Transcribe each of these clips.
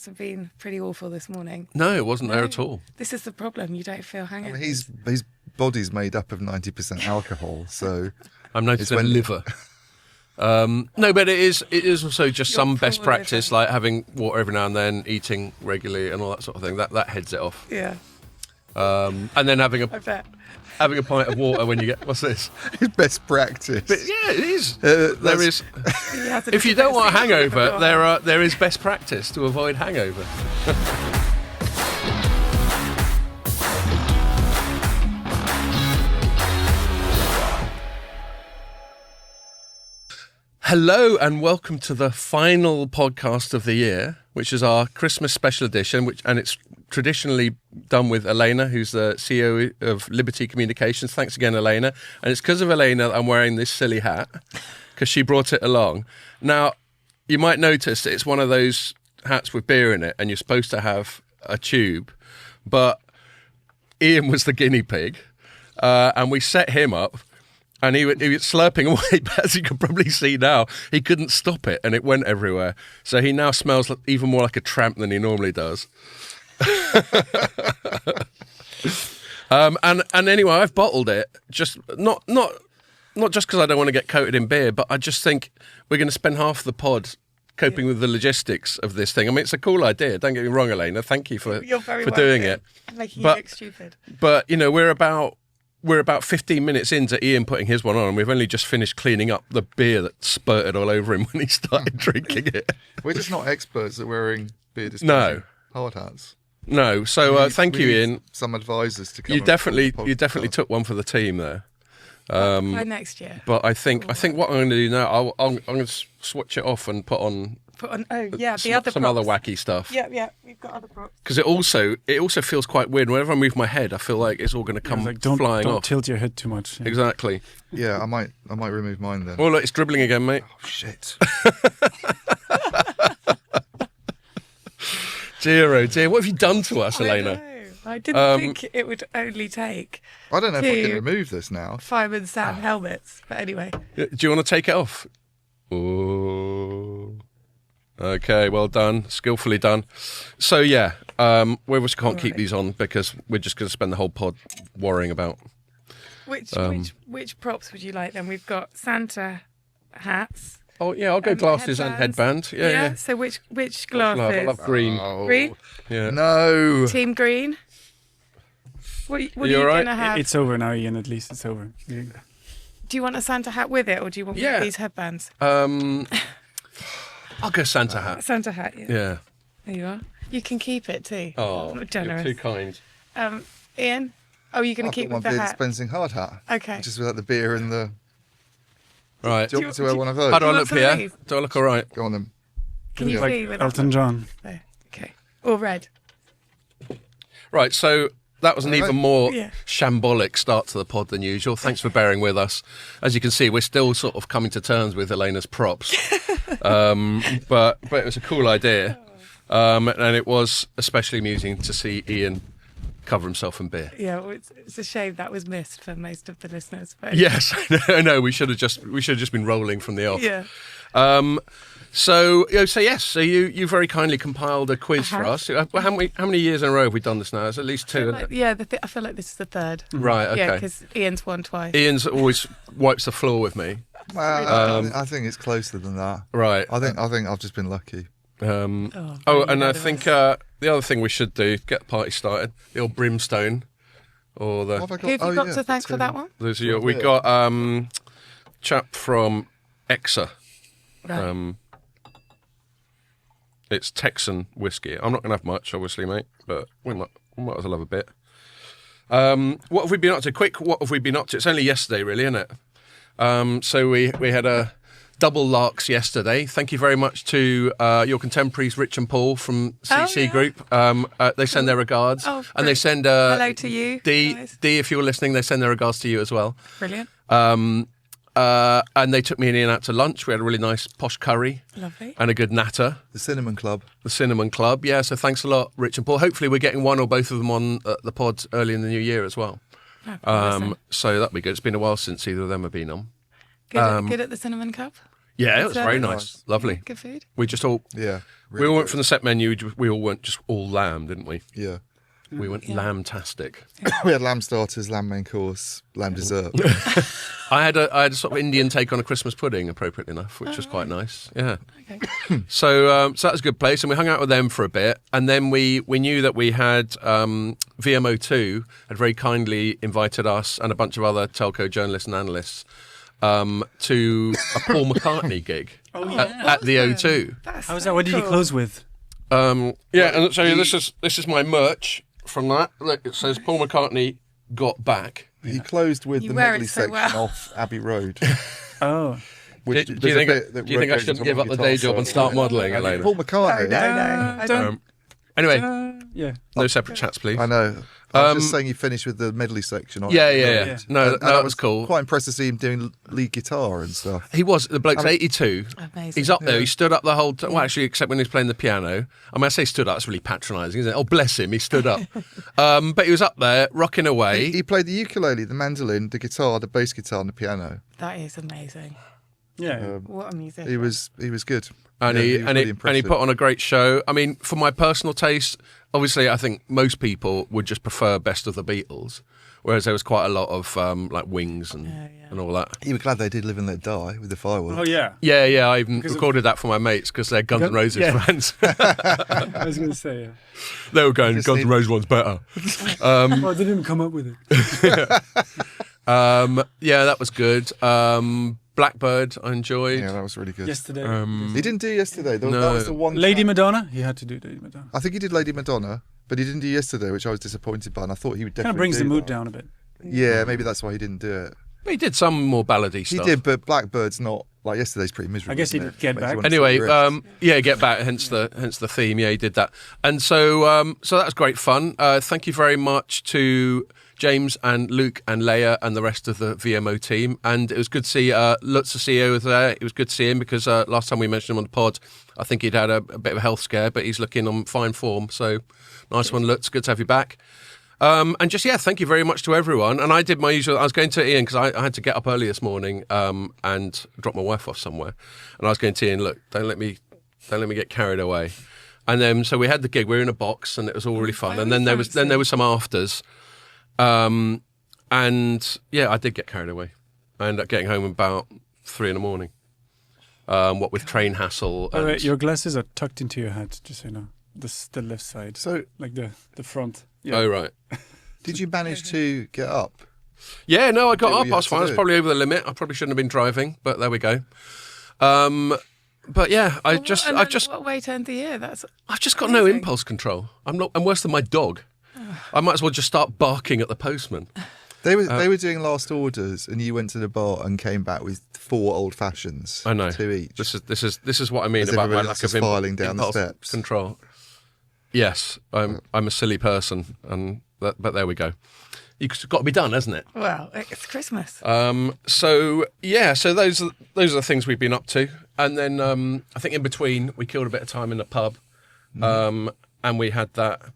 have been pretty awful this morning. No, it wasn't there at all. This is the problem. You don't feel hangover. I mean, his body's made up of 90% alcohol, so I'm noticing liver. No, but it is also just some best practice, like having water every now and then, eating regularly, and all that sort of thing. That heads it off. Yeah. And then having I bet. a pint of water when you get what's this? best practice. But yeah, it is. There is. If you don't want a hangover, there is best practice to avoid hangover. Hello and welcome to the final podcast of the year, which is our Christmas special edition, and it's traditionally done with Elena, who's the CEO of Liberty Communications. Thanks again, Elena. And it's because of Elena that I'm wearing this silly hat, because she brought it along. Now, you might notice that it's one of those hats with beer in it, and you're supposed to have a tube, but Ian was the guinea pig, and we set him up. And he was slurping away, but as you can probably see now, he couldn't stop it, and it went everywhere. So he now smells even more like a tramp than he normally does. And anyway, I've bottled it. Just not just because I don't want to get coated in beer, but I just think we're going to spend half the pod coping with the logistics of this thing. I mean, it's a cool idea. Don't get me wrong, Elena. Thank you for doing it. Making you look stupid. But you know, we're about 15 minutes into Ian putting his one on, and we've only just finished cleaning up the beer that spurted all over him when he started drinking it. We're just not experts at wearing beer dispensing hard hats. No, so thank you, Ian. Some advisors to come. You definitely took one for the team there. By next year. But I think what I'm going to do now, I'm going to switch it off and put on some other wacky stuff. Yeah, we've got other props. Because it also feels quite weird. Whenever I move my head, I feel like it's all going to come flying off. Don't tilt your head too much. Yeah. Exactly. Yeah, I might remove mine then. Oh look, it's dribbling again, mate. Oh shit. Dear, oh dear, what have you done to us, Elena? I didn't think it would only take. I don't know if I can remove this now. Fireman Sam helmets, but anyway. Do you want to take it off? Oh. Okay, well done, skillfully done. So yeah, we obviously can't keep these on because we're just going to spend the whole pod worrying about. Which props would you like then? We've got Santa hats. Oh yeah, I'll go glasses and headband. Yeah. So which glasses? I love green. Oh, green? Yeah. No. Team green. What are you right? going to have? It's over now, Ian. At least it's over. Yeah. Do you want a Santa hat with it, or do you want these headbands? I'll go Santa hat. Santa hat, yeah. Yeah. There you are. You can keep it too. Oh, I'm generous. You're too kind. Ian, you're going to keep with the hat? Beer dispensing hard hat. Okay. Just without the beer and the. Right. Do you want me to wear one of those? How do I look here? Do I look all right? Go on then. Can you see with Elton John? There. Okay. Or red. Right. So. That was an even more shambolic start to the pod than usual. Thanks for bearing with us. As you can see, we're still sort of coming to terms with Elena's props. But it was a cool idea. And it was especially amusing to see Ian cover himself in beer. Yeah, well, it's a shame that was missed for most of the listeners. But yes, I know. We should have just been rolling from the off. Yeah. So you very kindly compiled a quiz for us. How many years in a row have we done this now? It's at least two. I feel like this is the third. Right. Okay. Yeah, because Ian's won twice. Ian's always wipes the floor with me. Well, I think it's closer than that. Right. I think I've just been lucky. And I think the other thing we should do, get the party started, the old brimstone, or the. Who have you got to thank for that one? We got chap from Exa. Right. It's Texan whiskey. I'm not going to have much, obviously, mate, but we might as well have a bit. What have we been up to? What have we been up to? It's only yesterday, really, isn't it? So we had a double larks yesterday. Thank you very much to your contemporaries, Rich and Paul from CC Group. They send their regards. And they send... hello to you. Dee, if you're listening, they send their regards to you as well. Brilliant. And they took me and Ian out to lunch. We had a really nice posh curry. Lovely. And a good natter. The Cinnamon Club. Yeah, so thanks a lot, Rich and Paul. Hopefully we're getting one or both of them on the pod early in the new year as well. So that'd be good. It's been a while since either of them have been on. Good at the Cinnamon Club? Yeah, it was very Service? nice. Lovely. Good food. We just all... Yeah. we all went from the set menu, we all went just all lamb, didn't we? Yeah. We went lamb-tastic. We had lamb starters, lamb main course, lamb dessert. I had a sort of Indian take on a Christmas pudding, appropriately enough, which was quite nice. Yeah. Okay. So that was a good place, and we hung out with them for a bit, and then we knew that we had VMO2 had very kindly invited us and a bunch of other telco journalists and analysts to a Paul McCartney gig at the O2. How was that? What did you close with? And so this is my merch from that. Look, it says Paul McCartney got back. He closed with You the wear medley it so section well. off Abbey Road. Oh. Which Do you think I should give up the day job and start modelling, Elena? Paul McCartney. No. I don't. Anyway, Yeah. no separate chats, please. I know. I was just saying he finished with the medley section. On Yeah. Abbey Road. No, And that was cool. Quite impressed to see him doing lead guitar and stuff. He was. The bloke's 82. Amazing. He's up there. He stood up the whole time. Well, actually, except when he was playing the piano. I mean, I say stood up, it's really patronising, isn't it? Oh, bless him, he stood up. But he was up there, rocking away. He played the ukulele, the mandolin, the guitar, the bass guitar, and the piano. That is amazing. Yeah. What a musician. He was good. And Yeah, he was really and he impressive. put on a great show. I mean, for my personal taste, obviously, I think most people would just prefer Best of the Beatles, whereas there was quite a lot of like Wings and all that. You were glad they did Live and Let Die with the fireworks. Oh, yeah. Yeah. I even recorded that for my mates because they're Guns N' Roses fans. I was going to say, yeah. They were going, Just Guns N' need- Roses one's better. Oh, they didn't come up with it. Yeah, that was good. Blackbird, I enjoyed. Yeah, that was really good. Yesterday. He didn't do yesterday. That No. was the one. Lady track. Madonna? He had to do Lady Madonna. I think he did Lady Madonna, but he didn't do yesterday, which I was disappointed by. And I thought he would Kind definitely of brings do the mood that. down a bit. Yeah, maybe that's why he didn't do it. He did some more ballady He stuff. did, but Blackbird's not like yesterday's. Pretty miserable. I guess he isn't did it? Get Makes you Back. wanna Anyway, take your wrist. Get back. Hence the theme. Yeah, he did that, and so that was great fun. Thank you very much to James and Luke and Leia and the rest of the VMO team, and it was good to see Lutz, the CEO, was there. It was good to see him because last time we mentioned him on the pod, I think he'd had a bit of a health scare, but he's looking on fine form. So nice one, Lutz. Good to have you back. And just, thank you very much to everyone. And I did my usual, I was going to Ian because I had to get up early this morning and drop my wife off somewhere. And I was going to Ian, look, don't let me get carried away. And then, so we had the gig, we were in a box and it was all really fun. And then there was some afters. And I did get carried away. I ended up getting home about 3 a.m. What with train hassle. By the way, And, your glasses are tucked into your hat, just so you know. The left side. So, Like the front. Yeah. Oh, right. did you manage to get up? Yeah, no, I got Do what up. you I was had to fine. I was do. probably over the limit. I probably shouldn't have been driving, but there we go. But yeah, I've just What way turned the year? I've just got no impulse control. I'm worse than my dog. I might as well just start barking at the postman. They were doing last orders, and you went to the bar and came back with 4 old fashions. I know. 2 each. This is what I mean As about my everybody lack else of is filing down the impulse steps. control. Yes, I'm a silly person, but there we go. It's got to be done, hasn't it? Well, it's Christmas. So those are the things we've been up to, and then I think in between we killed a bit of time in the pub, and we had that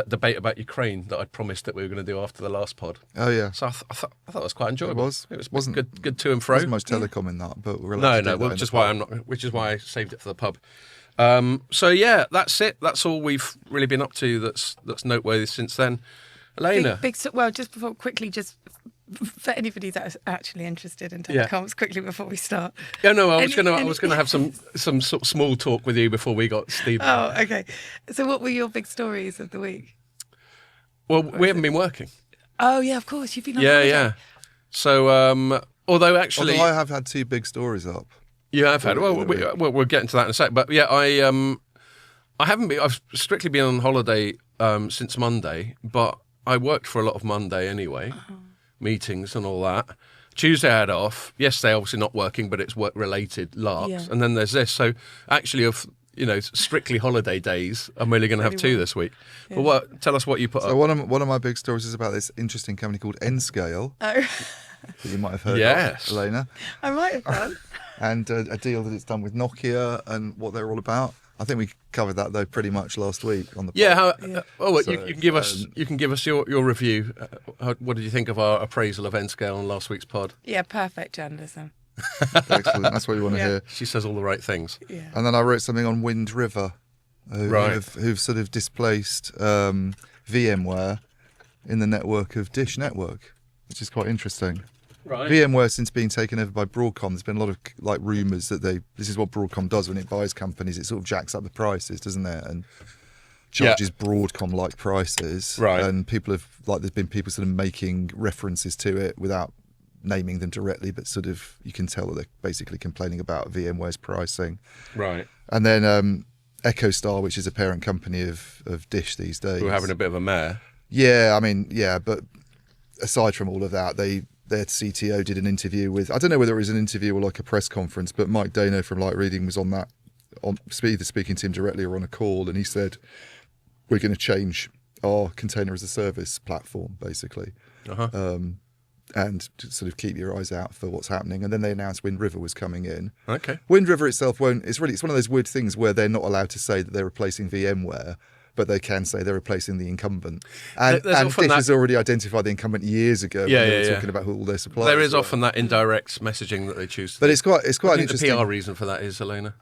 debate about Ukraine that I'd promised that we were going to do after the last pod. Oh yeah. So I thought it was quite enjoyable. It wasn't good to and There fro. wasn't much telecom in that, but we're allowed to do that which in is the why pub. which is why I saved it for the pub. So yeah, that's it. That's all we've really been up to. That's noteworthy since then. Elena, Just before quickly, just for anybody that's actually interested in Yeah. telecoms, quickly before we start. yeah, no, I was Any- going to have some sort of small talk with you before we got Steve. Oh, okay. So, what were your big stories of the week? Well, we haven't been working. Oh, yeah, of course. You've been on Yeah, holiday. yeah. So, although actually, Although I have had 2 big stories up. you have had. Well, we'll get into that in a sec. But yeah, I haven't been. I've strictly been on holiday since Monday, but I worked for a lot of Monday anyway, meetings and all that. Tuesday I had off. Yesterday, obviously not working, but it's work related larks. Yeah. And then there's this. So actually, of strictly holiday days, I'm only going to have 2 this week. But tell us what you put So up. one of my big stories is about this interesting company called Nscale Oh, that you might have heard Yes. of, Elena, I might have done. and a deal that it's done with Nokia and what they're all about. I think we covered that though pretty much last week on the pod. Yeah. So, You can give us your review. What did you think of our appraisal of N-Scale on last week's pod? Yeah, perfect journalism. Excellent. That's what you want to Yeah. hear. She says all the right things. Yeah. And then I wrote something on Wind River, who've sort of displaced VMware in the network of Dish Network, which is quite interesting. Right. VMware, since being taken over by Broadcom, there's been a lot of like rumours that this is what Broadcom does when it buys companies. It sort of jacks up the prices, doesn't it? And charges Broadcom-like prices. Right. And there's been people sort of making references to it without naming them directly, but sort of you can tell that they're basically complaining about VMware's pricing. Right. And then EchoStar, which is a parent company of Dish these days. We're having a bit of a mare. Yeah, I mean, yeah, but aside from all of that, their CTO did an interview with, I don't know whether it was an interview or like a press conference, but Mike Dano from Light Reading was either speaking to him directly or on a call, and he said, we're going to change our container as a service platform, basically. And to sort of keep your eyes out for what's happening. And then they announced Wind River was coming in. Okay. Wind River itself it's one of those weird things where they're not allowed to say that they're replacing VMware, but they can say they're replacing the incumbent. And Dish has already identified the incumbent years ago when they were talking about who all their suppliers There is were. often that indirect messaging that they choose to But do. it's quite I think interesting. the PR reason for that is, Elena.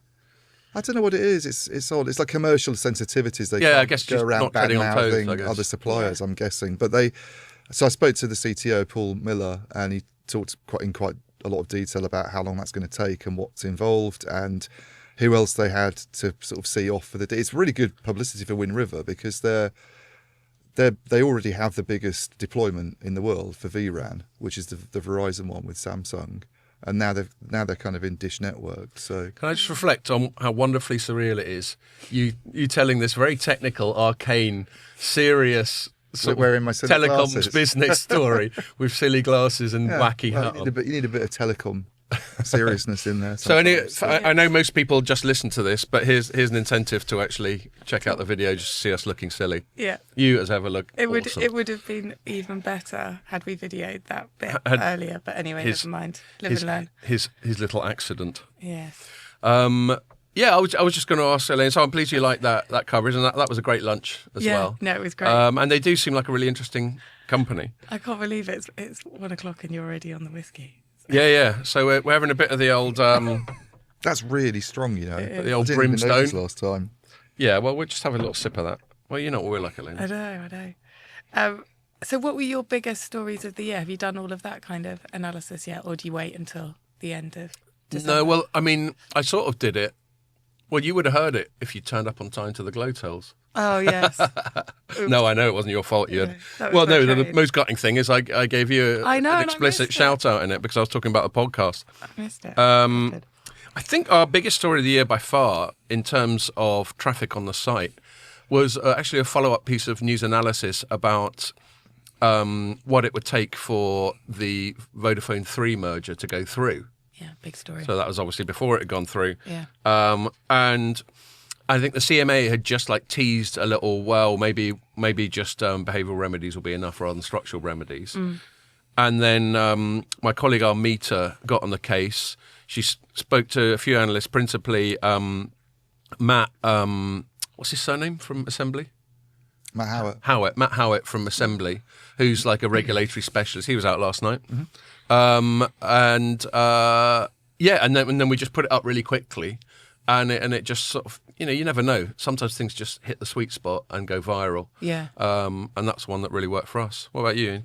I don't know what it is. It's odd. It's like commercial sensitivities. They I guess go just around not treading on toes, I bad-mouthing guess. other suppliers, I'm guessing. But so I spoke to the CTO, Paul Miller, and he talked in quite a lot of detail about how long that's going to take and what's involved and who else they had to sort of see off for the day. It's really good publicity for Wind River because they already have the biggest deployment in the world for vRAN, which is the Verizon one with Samsung. And now they're kind of in Dish Network. So Can I just reflect on how wonderfully surreal it is? You telling this very technical, arcane, serious sort of wearing my silly telecoms glasses. business story with silly glasses and wacky well, hat on. you need a bit of telecom seriousness in there. So sometimes. I know most people just listen to this, but here's an incentive to actually check out the video just to see us looking silly. Yeah. You as ever look awesome. It would have been even better had we videoed that bit earlier. But anyway, never mind. Live and learn. His little accident. Yes. Yeah, I was just going to ask Elena. So I'm pleased you liked that coverage, and that was a great lunch as well. No, it was great. And they do seem like a really interesting company. I can't believe it's 1:00 and you're already on the whiskey. Yeah. So we're having a bit of the old. That's really strong, you know. The old I didn't even brimstone. notice last time. Yeah, well, we'll just have a little sip of that. Well, you know what we're like, Elena. I know. So what were your biggest stories of the year? Have you done all of that kind of analysis yet, or do you wait until the end of December? No, well, I mean, I sort of did it. Well, you would have heard it if you turned up on time to the Glow Tales. Oh, yes. No, I know it wasn't your fault. You had. that was Well, my no, the trade. most gutting thing is I gave you I know, an and I explicit missed it. shout out in it because I was talking about the podcast. I missed it. I think our biggest story of the year by far, in terms of traffic on the site, was actually a follow-up piece of news analysis about what it would take for the Vodafone 3 merger to go through. Yeah, big story. So that was obviously before it had gone through. Yeah. And I think the CMA had just like teased a little, well, maybe just behavioural remedies will be enough rather than structural remedies. And then my colleague Armita got on the case. She spoke to a few analysts, principally Matt, what's his surname from Assembly? Matt Howett. Matt Howett from Assembly, who's like a regulatory specialist. He was out last night. And then we just put it up really quickly. And it just sort of, you never know. Sometimes things just hit the sweet spot and go viral. Yeah. And that's one that really worked for us. What about you?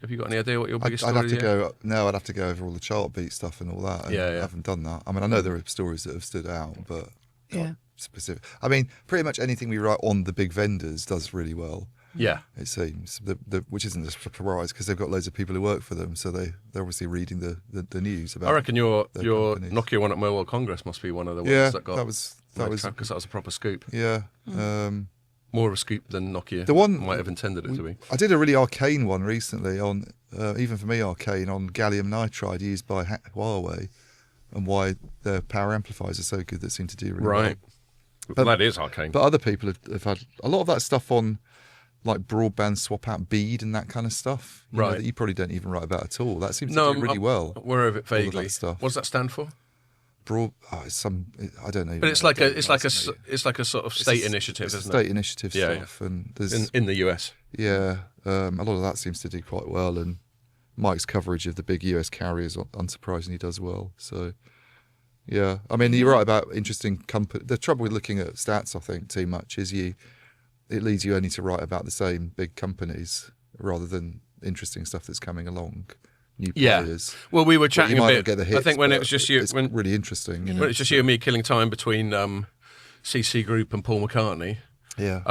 Have you got any idea what your biggest I'd story have to is? I'd have to go over all the chart beat stuff and all that. And I haven't done that. I mean, I know there are stories that have stood out, but not specific. I mean, pretty much anything we write on the big vendors does really well. Yeah. It seems, which isn't a surprise because they've got loads of people who work for them, so they're obviously reading the news about. I reckon your companies. Nokia one at Mobile Congress must be one of the ones that got that was because that was a proper scoop. yeah. More of a scoop than Nokia The one might have intended it to be. I did a really arcane one recently on, even for me, arcane on gallium nitride used by Huawei, and why their power amplifiers are so good that seem to do really well. But that is arcane. But other people have had a lot of that stuff on, like broadband swap out bead and that kind of stuff. You know, that you probably don't even write about at all. That seems to do really well. I'm aware of it all of vaguely. that stuff. What does that stand for? I don't know. But it's like a sort of state initiative, it's a isn't state it? initiative Yeah, stuff, and there's In the US. a lot of that seems to do quite well, and Mike's coverage of the big US carriers, unsurprisingly, does well. So, yeah. I mean, you're right about interesting company. The trouble with looking at stats, I think, too much is it leads you only to write about the same big companies rather than interesting stuff that's coming along. New players. Well, we were But chatting you a might bit. not get the hits, I think when it but was just you, it's when really interesting. You know? it's just you and me killing time between CC Group and Paul McCartney. Yeah.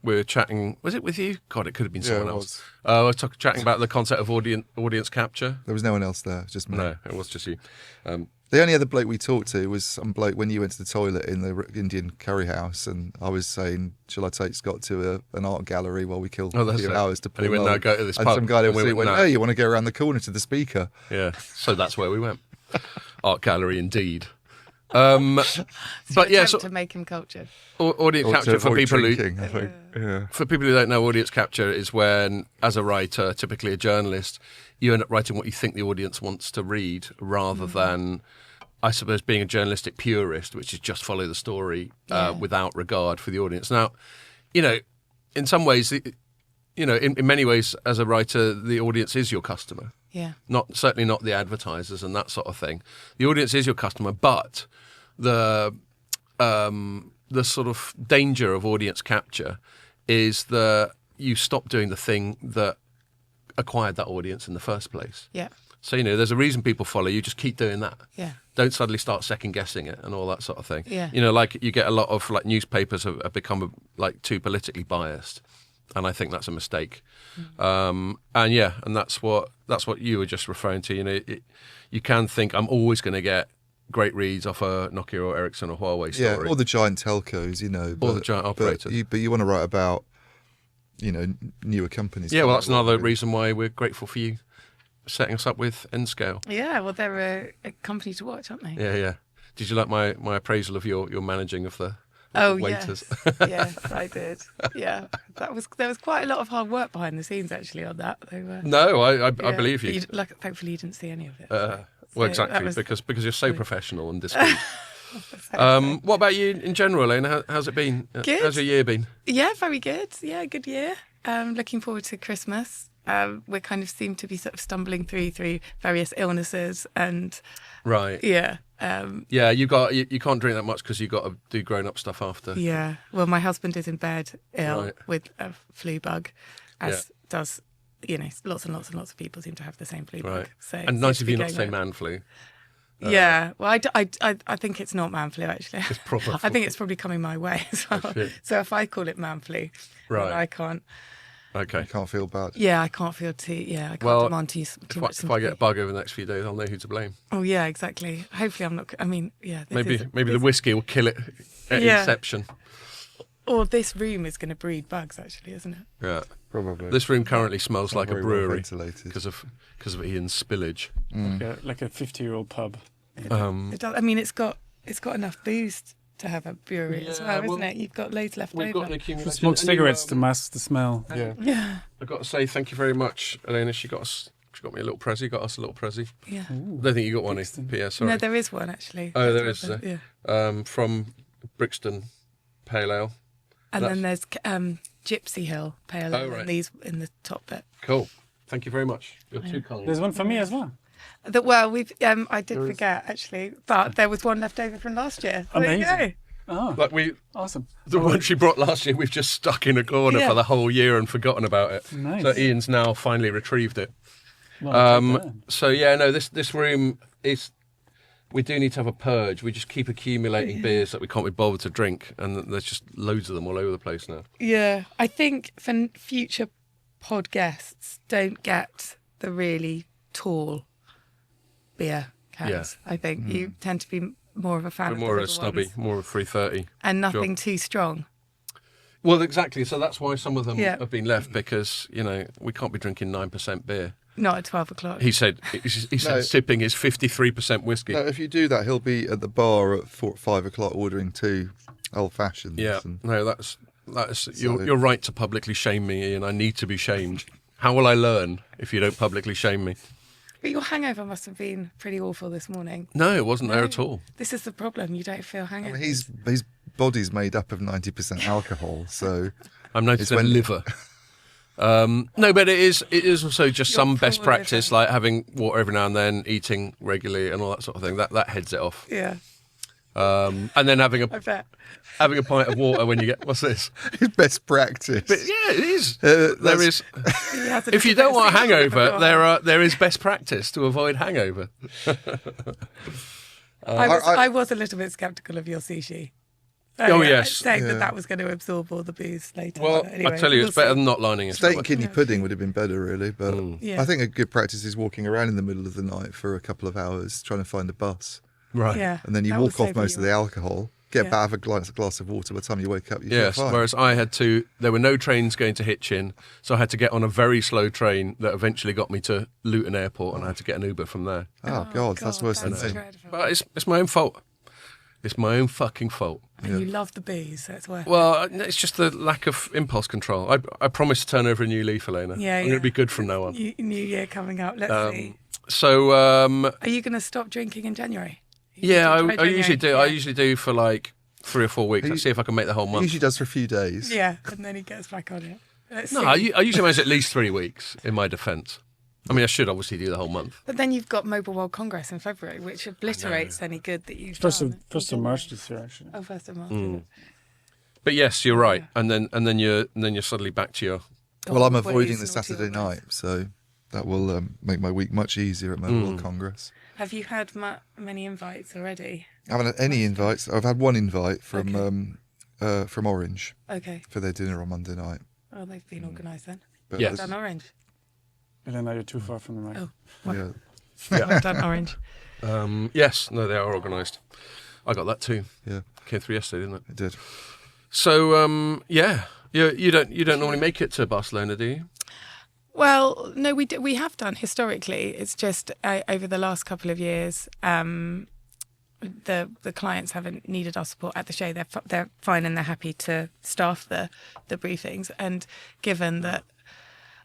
We were chatting. Was it with you? God, it could have been someone it else. We were chatting about the concept of audience capture. There was no one else there, just me. No, it was just you. The only other bloke we talked to was some bloke when you went to the toilet in the Indian curry house, and I was saying, "Shall I take Scott to an art gallery while we kill a few hours to pull?" And he went, "No, go to this and pub." some guy And went, no. "Oh, you want to go around the corner to the speaker?" Yeah, so that's where we went. Art gallery, indeed. But yeah, so to make him cultured. audience Or capture to for avoid people drinking, I think. Yeah. For people who don't know, audience capture is when, as a writer, typically a journalist, you end up writing what you think the audience wants to read, rather than, I suppose, being a journalistic purist, which is just follow the story without regard for the audience. Now, in some ways, in many ways, as a writer, the audience is your customer. Yeah. Certainly not the advertisers and that sort of thing. The audience is your customer, but the sort of danger of audience capture is that you stop doing the thing that acquired that audience in the first place. Yeah. So, there's a reason people follow you. Just keep doing that. Yeah. Don't suddenly start second guessing it and all that sort of thing. Yeah. Like you get a lot of like newspapers have become like too politically biased, and I think that's a mistake. And that's what you were just referring to. You can think I'm always going to get great reads off a Nokia or Ericsson or Huawei story. Yeah, or the giant telcos, Or the giant operators. But you want to write about, newer companies. Yeah, well, that's another reason why we're grateful for you setting us up with N-Scale. Yeah, well, they're a company to watch, aren't they? Yeah. Did you like my appraisal of your managing of the waiters? Yes. Yes, I did. Yeah, there was quite a lot of hard work behind the scenes actually on that. They were. No, I believe you. Thankfully, you didn't see any of it. Well, exactly, because you're so professional and discreet. What about you in general, Elena? How's it been? Good. How's your year been? Yeah, very good. Yeah, good year. Looking forward to Christmas. We kind of seem to be sort of stumbling through various illnesses and Right. yeah. Yeah, you can't drink that much because you got to do grown up stuff after. Yeah. Well, my husband is in bed ill Right. with a flu bug, as does lots and lots and lots of people seem to have the same flu bug. Right. So And it nice seems of be you not going to say around. man flu. Yeah, well, I think it's not man flu actually. It's proper I think it's probably coming my way as well. shit. So if I call it man flu, Right. then I can't. Okay. You can't feel bad. Yeah, I can't feel too. Yeah, I can't Well, demand too much If I get a sympathy. bug over the next few days, I'll know who to blame. Oh yeah, exactly. Hopefully, I'm not. I mean, yeah. Maybe the whiskey will kill it at Yeah. inception. Or this room is going to breed bugs, actually, isn't it? Yeah. Probably. This room currently smells Not like a very well brewery ventilated. because of Ian's spillage. Like a 50-year-old pub. It does. I mean, it's got enough booze to have a brewery as well, isn't it? You've got loads left over. accumulation. Smoke cigarettes to mask the smell. Yeah. Yeah, I've got to say thank you very much, Elena. She got me a little pressie. Got us a little pressie. yeah. I don't think you got one. P.S. Sorry. No, there is one actually. Oh, there is. Yeah. From Brixton Pale Ale. And then there's Gypsy Hill Pale Ale, Oh, right. and these in the top bit. Cool. Thank you very much. You're too kind. There's one for me as well. Well, we've. I did forget actually, but there was one left over from last year. So there you Amazing. go. Oh, Like awesome. the one she brought last year, we've just stuck in a corner Yeah. for the whole year and forgotten about it. Nice. So Ian's now finally retrieved it. Well, I'll take that. So yeah, no, this room is. We do need to have a purge. We just keep accumulating beers that we can't be bothered to drink, and there's just loads of them all over the place now. Yeah, I think for future pod guests, don't get the really tall beer cans. I think you tend to be more of a fan But of more the of a little stubby, ones. more of 330. And nothing too strong. Well, exactly. So that's why some of them Yeah. have been left, because we can't be drinking 9% beer. Not at 12 o'clock. He said No. sipping his 53% whiskey. No, if you do that, he'll be at the bar at 5 o'clock ordering 2 old fashions. Yeah, And no, that's you're right to publicly shame me, Ian. I need to be shamed. How will I learn if you don't publicly shame me? But your hangover must have been pretty awful this morning. No, it wasn't there at all. This is the problem. You don't feel I hangover. mean, his body's made up of 90% alcohol, so I'm 90% when- liver. No, but it is also just You're some best probably practice, right. like having water every now and then, eating regularly, and all that sort of thing. That heads it off. Yeah, And then having I a bet. pint of water when you get what's this? Best practice. But yeah, it is. That's- There is. He has a If you little don't bit want a of secret hangover, beforehand. there is best practice to avoid hangover. I was a little bit sceptical of your sushi. Oh, yes. saying Yeah. that was going to absorb all the booze later. Well, But anyway, I tell you, we'll it's better see. than not lining your Steak and stomach. kidney Yeah. pudding would have been better, really. But Yeah. I think a good practice is walking around in the middle of the night for a couple of hours trying to find a bus. Right. Yeah, And then you that will walk off save most you of the alcohol, get Yeah. back, have a glass of water. By the time you wake up, you Yes, feel fine. whereas there were no trains going to Hitchin, so I had to get on a very slow train that eventually got me to Luton Airport, and I had to get an Uber from there. Oh, God, that's worse than that's me. dreadful. But it's my own fault. It's my own fucking fault. And you love the booze, so it's worth it. Well, it's just the lack of impulse control. I promise to turn over a new leaf, Elena. Yeah, I'm yeah. going to be good from now on. New year coming up. Let's see. So, Are you going to stop drinking in January? yeah, Try I January? usually do. Yeah. I usually do for like 3 or 4 weeks. Let's see if I can make the whole He month. usually does for a few days. Yeah, and then he gets back on it. Let's No, see. I usually manage at least 3 weeks in my defence. I mean, I should obviously do the whole month. But then you've got Mobile World Congress in February, which obliterates any good that you've First done. of March this year, actually. Oh, 1st of March. Mm. But yes, you're right. And then you're suddenly back to your. Well, I'm Always avoiding the naughty Saturday always. night, so that will make my week much easier at Mobile World Congress. Have you had many invites already? I haven't had any invites. I've had one invite from Orange Okay. for their dinner on Monday night. Oh, they've been organised then. But Yes. Done Orange. Elena, you're too far from the mic. Oh. yeah, Well done, Orange. Yes, no, they are organised. I got that too. yeah, Came through yesterday, didn't it? it did. So yeah, you don't normally make it to Barcelona, do you? Well, no, we have done historically. It's just over the last couple of years, the clients haven't needed our support at the show. They're fine and they're happy to staff the briefings. And given that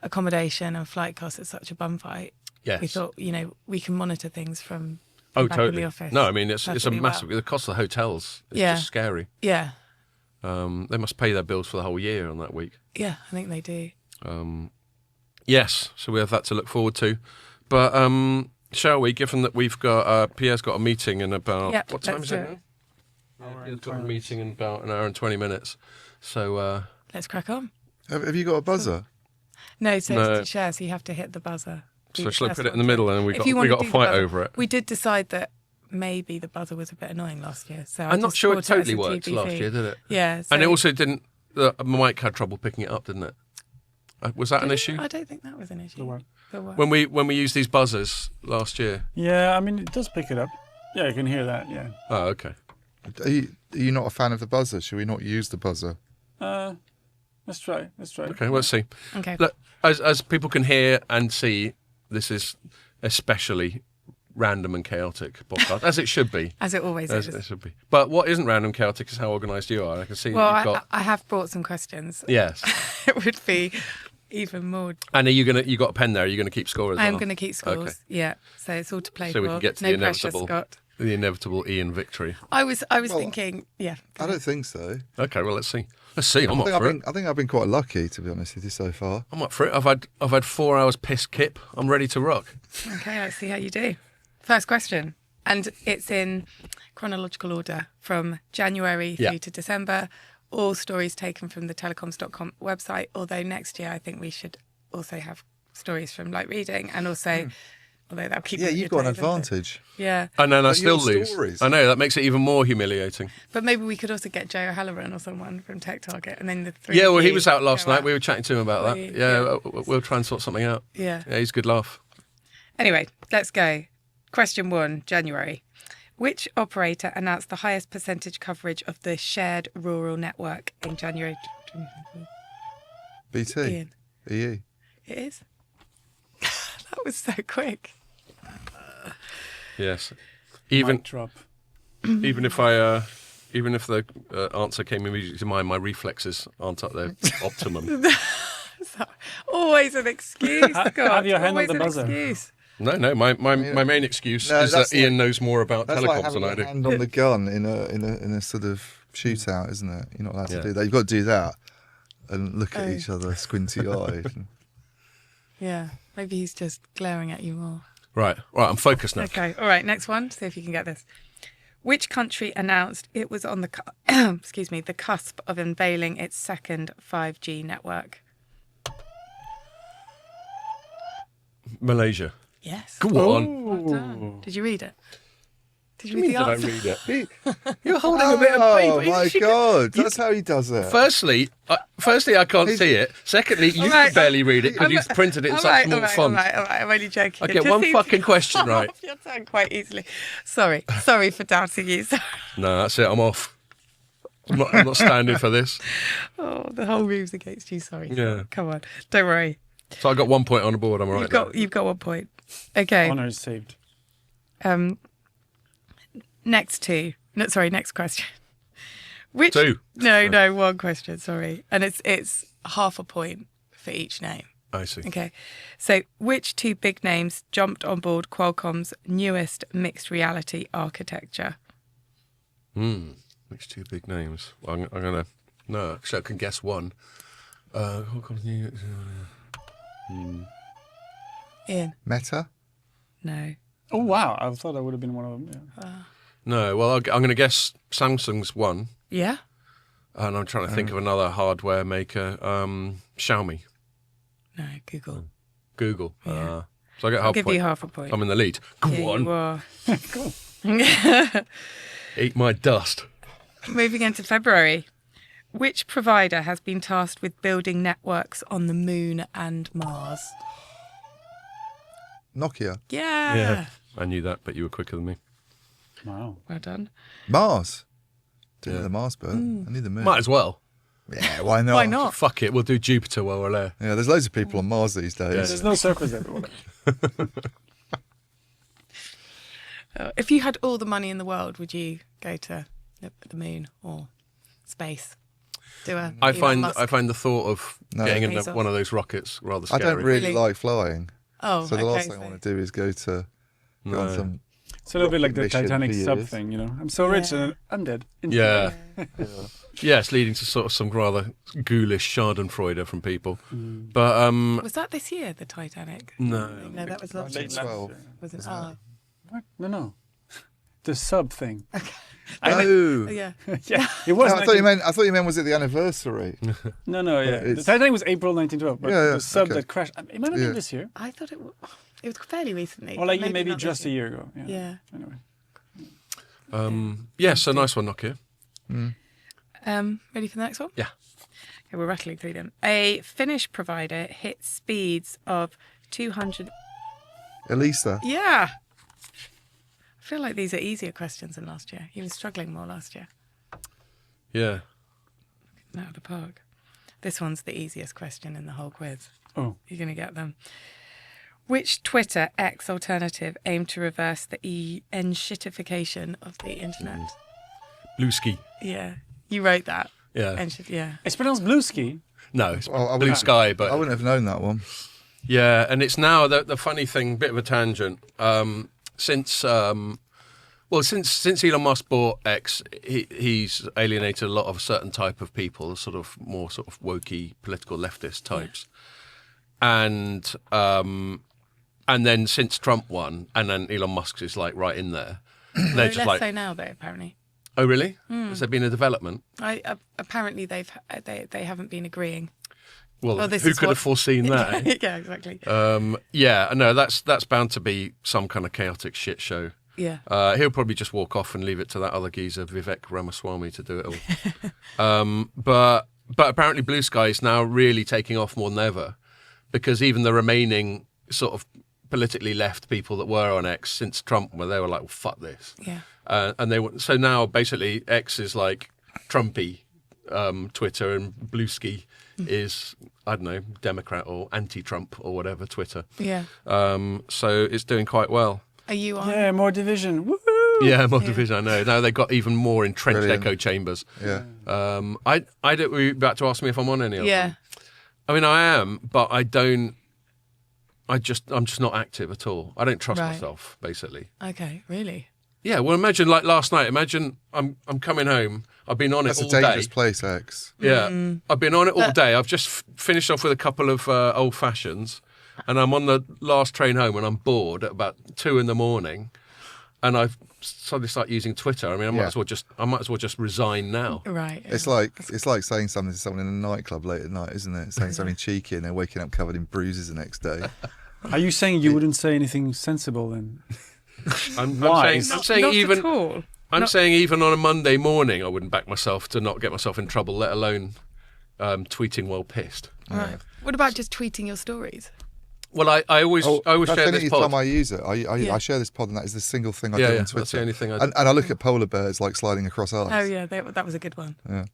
accommodation and flight costs are such a bum fight, Yes. we thought we can monitor things from Oh, back in totally. the office. No, I mean it's a perfectly massive. well. The cost of the hotels is Yeah. just scary. Yeah, They must pay their bills for the whole year on that week. yeah, I think they do. Yes, so we have that to look forward to. But shall we? Given that we've got Pierre's got a meeting in about Yep, what time let's is do it it. now? Pierre's got a meeting in about an hour and 20 minutes. So Let's crack on. Have you got a buzzer? No, so No. it's to share, so you have to hit the buzzer. so shall I put it in the middle and we If you got wanna a do the fight buzzer. over it? We did decide that maybe the buzzer was a bit annoying last year. So I'm not sure it brought as totally a worked TBC. last year, did it? Yeah. And it so- also didn't. The mic had trouble picking it up, didn't it? Was that an Did it? issue? I don't think that was an issue. The what? The what? When we used these buzzers last year. Yeah, I mean, it does pick it up. Yeah, you can hear that, yeah. Oh, okay. Are you not a fan of the buzzer? Should we not use the buzzer? Let's try. Okay, let's see. Okay. Look, as people can hear and see, this is especially random and chaotic podcast, as it should be. As it always As is. it should be. But what isn't random chaotic is how organised you are. I can see Well, that you've got. I have brought some questions. Yes. It would be even more. And are you got a pen there? Are you going to keep score as well? I'm going to keep scores. Okay. Yeah. So it's all to play So for. we can get to no the pressure, inevitable. Scott. The inevitable Ian victory. I was Well, thinking, yeah. I don't think so. Okay, well let's see. I'm up for it. I think I've been quite lucky, to be honest with you, so far. I'm up for it. I've had 4 hours piss kip. I'm ready to rock. Okay, let's see how you do. First question. And it's in chronological order from January Yeah. through to December. All stories taken from the Telecoms.com website. Although next year I think we should also have stories from light reading and also, although that'll keep Yeah, you on you've your got an toes, won't it? advantage. Yeah. And then I But still your lose. stories. I know, that makes it even more humiliating. But maybe we could also get Joe Halloran or someone from Tech Target and then the three Yeah, of well, he you was out last go night. out. We were chatting to him about Were that. you? Yeah, we'll try and sort something out. Yeah. Yeah, he's a good laugh. Anyway, let's go. Question 1, January. Which operator announced the highest percentage coverage of the shared rural network in January 2024? BT. Ian. EE. It is? That was so quick. Yes. Even Mic drop. even if the answer came immediately to mind, my reflexes aren't at their optimum. So, always an excuse, God. Have your hand on always the an buzzer. excuse. No. My main excuse No, is that that's Ian knows more about That's like telecoms having than I a do. hand on the gun in a sort of shootout, isn't it? You're not allowed Yeah. to do that. You've got to do that. and look at each other squinty-eyed. Yeah, maybe he's just glaring at you more. Right, I'm focused now. Okay, all right, next one. See if you can get this. Which country announced it was on the the cusp of unveiling its second 5G network? Malaysia. Yes. Go on. Well done. Did you read it? Did What you do you read mean the did I answer? read it? You're holding a bit of paper. Oh my God, that's how he does it. Firstly, I can't see it. Secondly, you All right, can barely read it because you've printed it in such small font. All right, I'm only joking. I It get just one seems fucking to question come right. off your tongue quite easily. Sorry for doubting you. Sorry. No, that's it. I'm off. I'm not standing for this. Oh, the whole room's against you. Sorry. Yeah. Come on, don't worry. So I got 1 point on the board. I'm all right. You've got 1 point. Okay. Honor is saved. Next question. Which Two. No, one question. Sorry, and it's half a point for each name. I see. Okay, so which two big names jumped on board Qualcomm's newest mixed reality architecture? Which two big names? Well, I'm gonna no. Actually, I can guess one. Ian, Meta? no. Oh, wow. I thought that would have been one of them. Yeah. No. Well, I'm going to guess Samsung's one, Yeah. and I'm trying to think of another hardware maker. Xiaomi, No, Google. Google. Yeah. So I get I'll half give point. you half a point. I'm in the lead. Go Yeah, on, you are. Cool. eat my dust. Moving into February. Which provider has been tasked with building networks on the moon and Mars? Nokia? Yeah. I knew that, but you were quicker than me. Wow. Well done. Mars? Didn't Yeah. know the Mars bit. I need the moon. Might as well. Yeah, why not? Why not? Fuck it, we'll do Jupiter while we're there. Yeah, there's loads of people on Mars these days. There's no surface everywhere. If you had all the money in the world, would you go to the moon or space? I Elon Musk? find the thought of No. getting in Bezos. one of those rockets rather I scary. don't really Really? like flying. Oh, So the okay, last thing I want to do is go to go on No. some. It's a little bit like the Mission Titanic for sub years. thing, you know. I'm so rich Yeah. and I'm dead. Yeah. Yeah, it's leading to sort of some rather ghoulish schadenfreude from people. But Was that this year, the Titanic? no. No, that was last year. Late last 12. year. Was it? Oh, What? No. The sub thing. Oh, yeah. Yeah, it was. No, I thought you meant was it the anniversary? No, yeah. The it's- Titanic was April 1912, but Yeah, the sub okay. that crashed, it might have Yeah. been this year. I thought it was fairly recently. Or like but maybe not just this a year ago. Yeah. Yeah. Anyway. Yes, a nice one, Nokia. Ready for the next one? Yeah. Okay, we're rattling through them. A Finnish provider hit speeds of 200. Elisa? Yeah. I feel like these are easier questions than last year. He was struggling more last year. Yeah. Out of the park. This one's the easiest question in the whole quiz. Oh. You're going to get them. Which Twitter X alternative aimed to reverse the enshittification of the internet? Blue ski. Yeah. You wrote that. Yeah. Yeah. It's pronounced blue ski. No, it's I blue wouldn't- sky, I but wouldn't have known that one. yeah, and it's now the funny thing, bit of a tangent. Since Elon Musk bought X, he's alienated a lot of a certain type of people, sort of more sort of wokey political leftist types, and then since Trump won, and then Elon Musk is like right in there. They're just Less like, so now, though, apparently. oh really? Has there been a development? Apparently they haven't been agreeing. Well, Well, this who is could what- have foreseen that? eh? Yeah, exactly. Yeah, no, that's bound to be some kind of chaotic shit show. Yeah. He'll probably just walk off and leave it to that other geezer, Vivek Ramaswamy, to do it all. But apparently Blue Sky is now really taking off more than ever, because even the remaining sort of politically left people that were on X since Trump, well, they were like, well, fuck this. Yeah. So now basically X is like Trumpy Twitter, and Blue Sky is, I don't know, Democrat or anti-Trump or whatever Twitter. Yeah. So it's doing quite well. Are you on? Yeah, more division. Woohoo! Yeah, more division. I know. Now they've got even more entrenched Brilliant. echo chambers. Yeah. I don't. Were you about to ask me if I'm on any of them? Yeah. I mean, I am, but I don't. I'm just not active at all. I don't trust Right. myself, basically. Okay. Really? Yeah, well, imagine like last night. Imagine I'm coming home. I've been on it That's all a day. dangerous place, X. Yeah, I've been on it all day. I've just finished off with a couple of old fashions, and I'm on the last train home, and I'm bored at about 2 a.m, and I've suddenly start using Twitter. I mean, I might as well just resign now. Right. It's like saying something to someone in a nightclub late at night, isn't it? Saying something cheeky and they're waking up covered in bruises the next day. Are you saying you wouldn't say anything sensible then? I'm Why? saying Not even at all. saying even on a Monday morning, I wouldn't back myself to not get myself in trouble, let alone tweeting while pissed. Right. What about just tweeting your stories? Well, I always That's share the this only pod. time I use it. I Yeah. share this pod, and that is the single thing I Yeah, do yeah, on that's Twitter. the only thing I- and I look at polar bears like sliding across ice. Oh yeah, that was a good one. Yeah.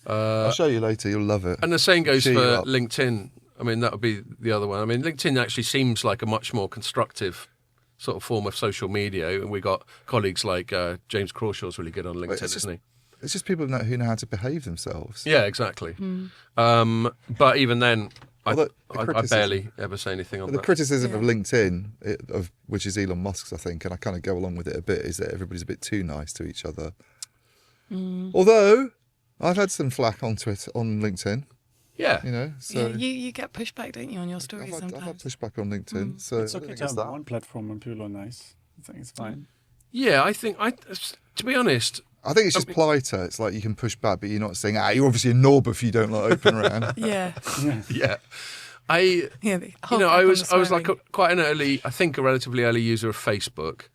I'll show you later. You'll love it. And the same goes Cheer for you up. LinkedIn. I mean, that would be the other one. I mean, LinkedIn actually seems like a much more constructive sort of form of social media. And we got colleagues like James Crawshaw's really good on LinkedIn, it's just- isn't he? It's just people who know how to behave themselves. Yeah, exactly. But even then, Although the I criticism- barely ever say anything on The that. criticism of LinkedIn, which is Elon Musk's, I think, and I kind of go along with it a bit, is that everybody's a bit too nice to each other. Although I've had some flack on Twitter, on LinkedIn, Yeah. you know. So Yeah, you get pushback, don't you, on your stories I've had sometimes? pushback on LinkedIn. So It's I okay think to it's have that. one platform when people are nice. I think it's fine. Yeah, I think, to be honest, I think it's just politer. It's like you can push back, but you're not saying, you're obviously a knob if you don't like open ran. Yeah. yeah. Yeah. I was like quite an early, I think a relatively early user of Facebook,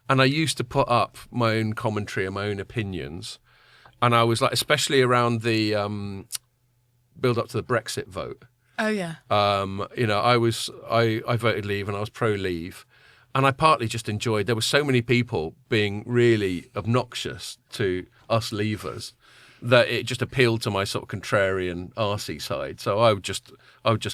and I used to put up my own commentary and my own opinions, and I was like, especially around the build up to the Brexit vote. Oh yeah. I voted Leave and I was pro Leave, and I partly just enjoyed. There were so many people being really obnoxious to us Leavers that it just appealed to my sort of contrarian arsey side. So I would just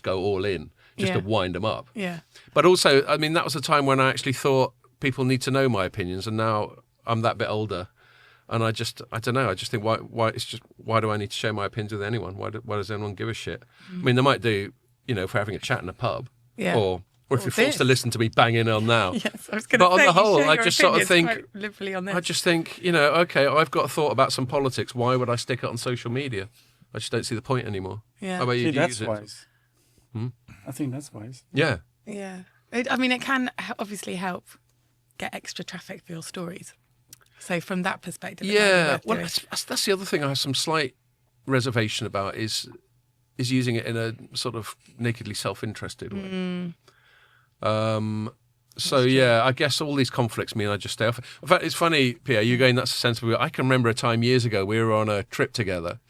go all in just to Yeah. wind them up. Yeah. But also, I mean, that was a time when I actually thought people need to know my opinions, and now I'm that bit older, and I don't know. I just think why do I need to share my opinions with anyone? Why does anyone give a shit? I mean, they might do, if we're having a chat in a pub, Yeah. or if you're this. forced to listen to me banging on now. Yes, I was going to But say. on the you whole, share I your just sort of opinions think. quite liberally on this. I just think, okay, I've got a thought about some politics. Why would I stick it on social media? I just don't see the point anymore. Yeah. How about you? See, Do you that's use it? wise. I think that's wise. Yeah. Yeah. It can obviously help get extra traffic for your stories. So from that perspective, it might be Yeah. worth Well, doing. that's the other thing I have some slight reservation about is using it in a sort of nakedly self-interested way. So yeah, I guess all these conflicts mean I just stay off. In fact, it's funny, Pierre, you going, that's a sensible. I can remember a time years ago we were on a trip together,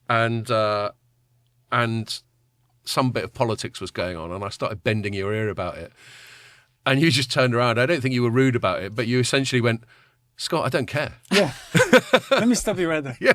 and some bit of politics was going on, and I started bending your ear about it, and you just turned around. I don't think you were rude about it, but you essentially went, Scott, I don't care. Yeah. Let me stop you right there. Yeah,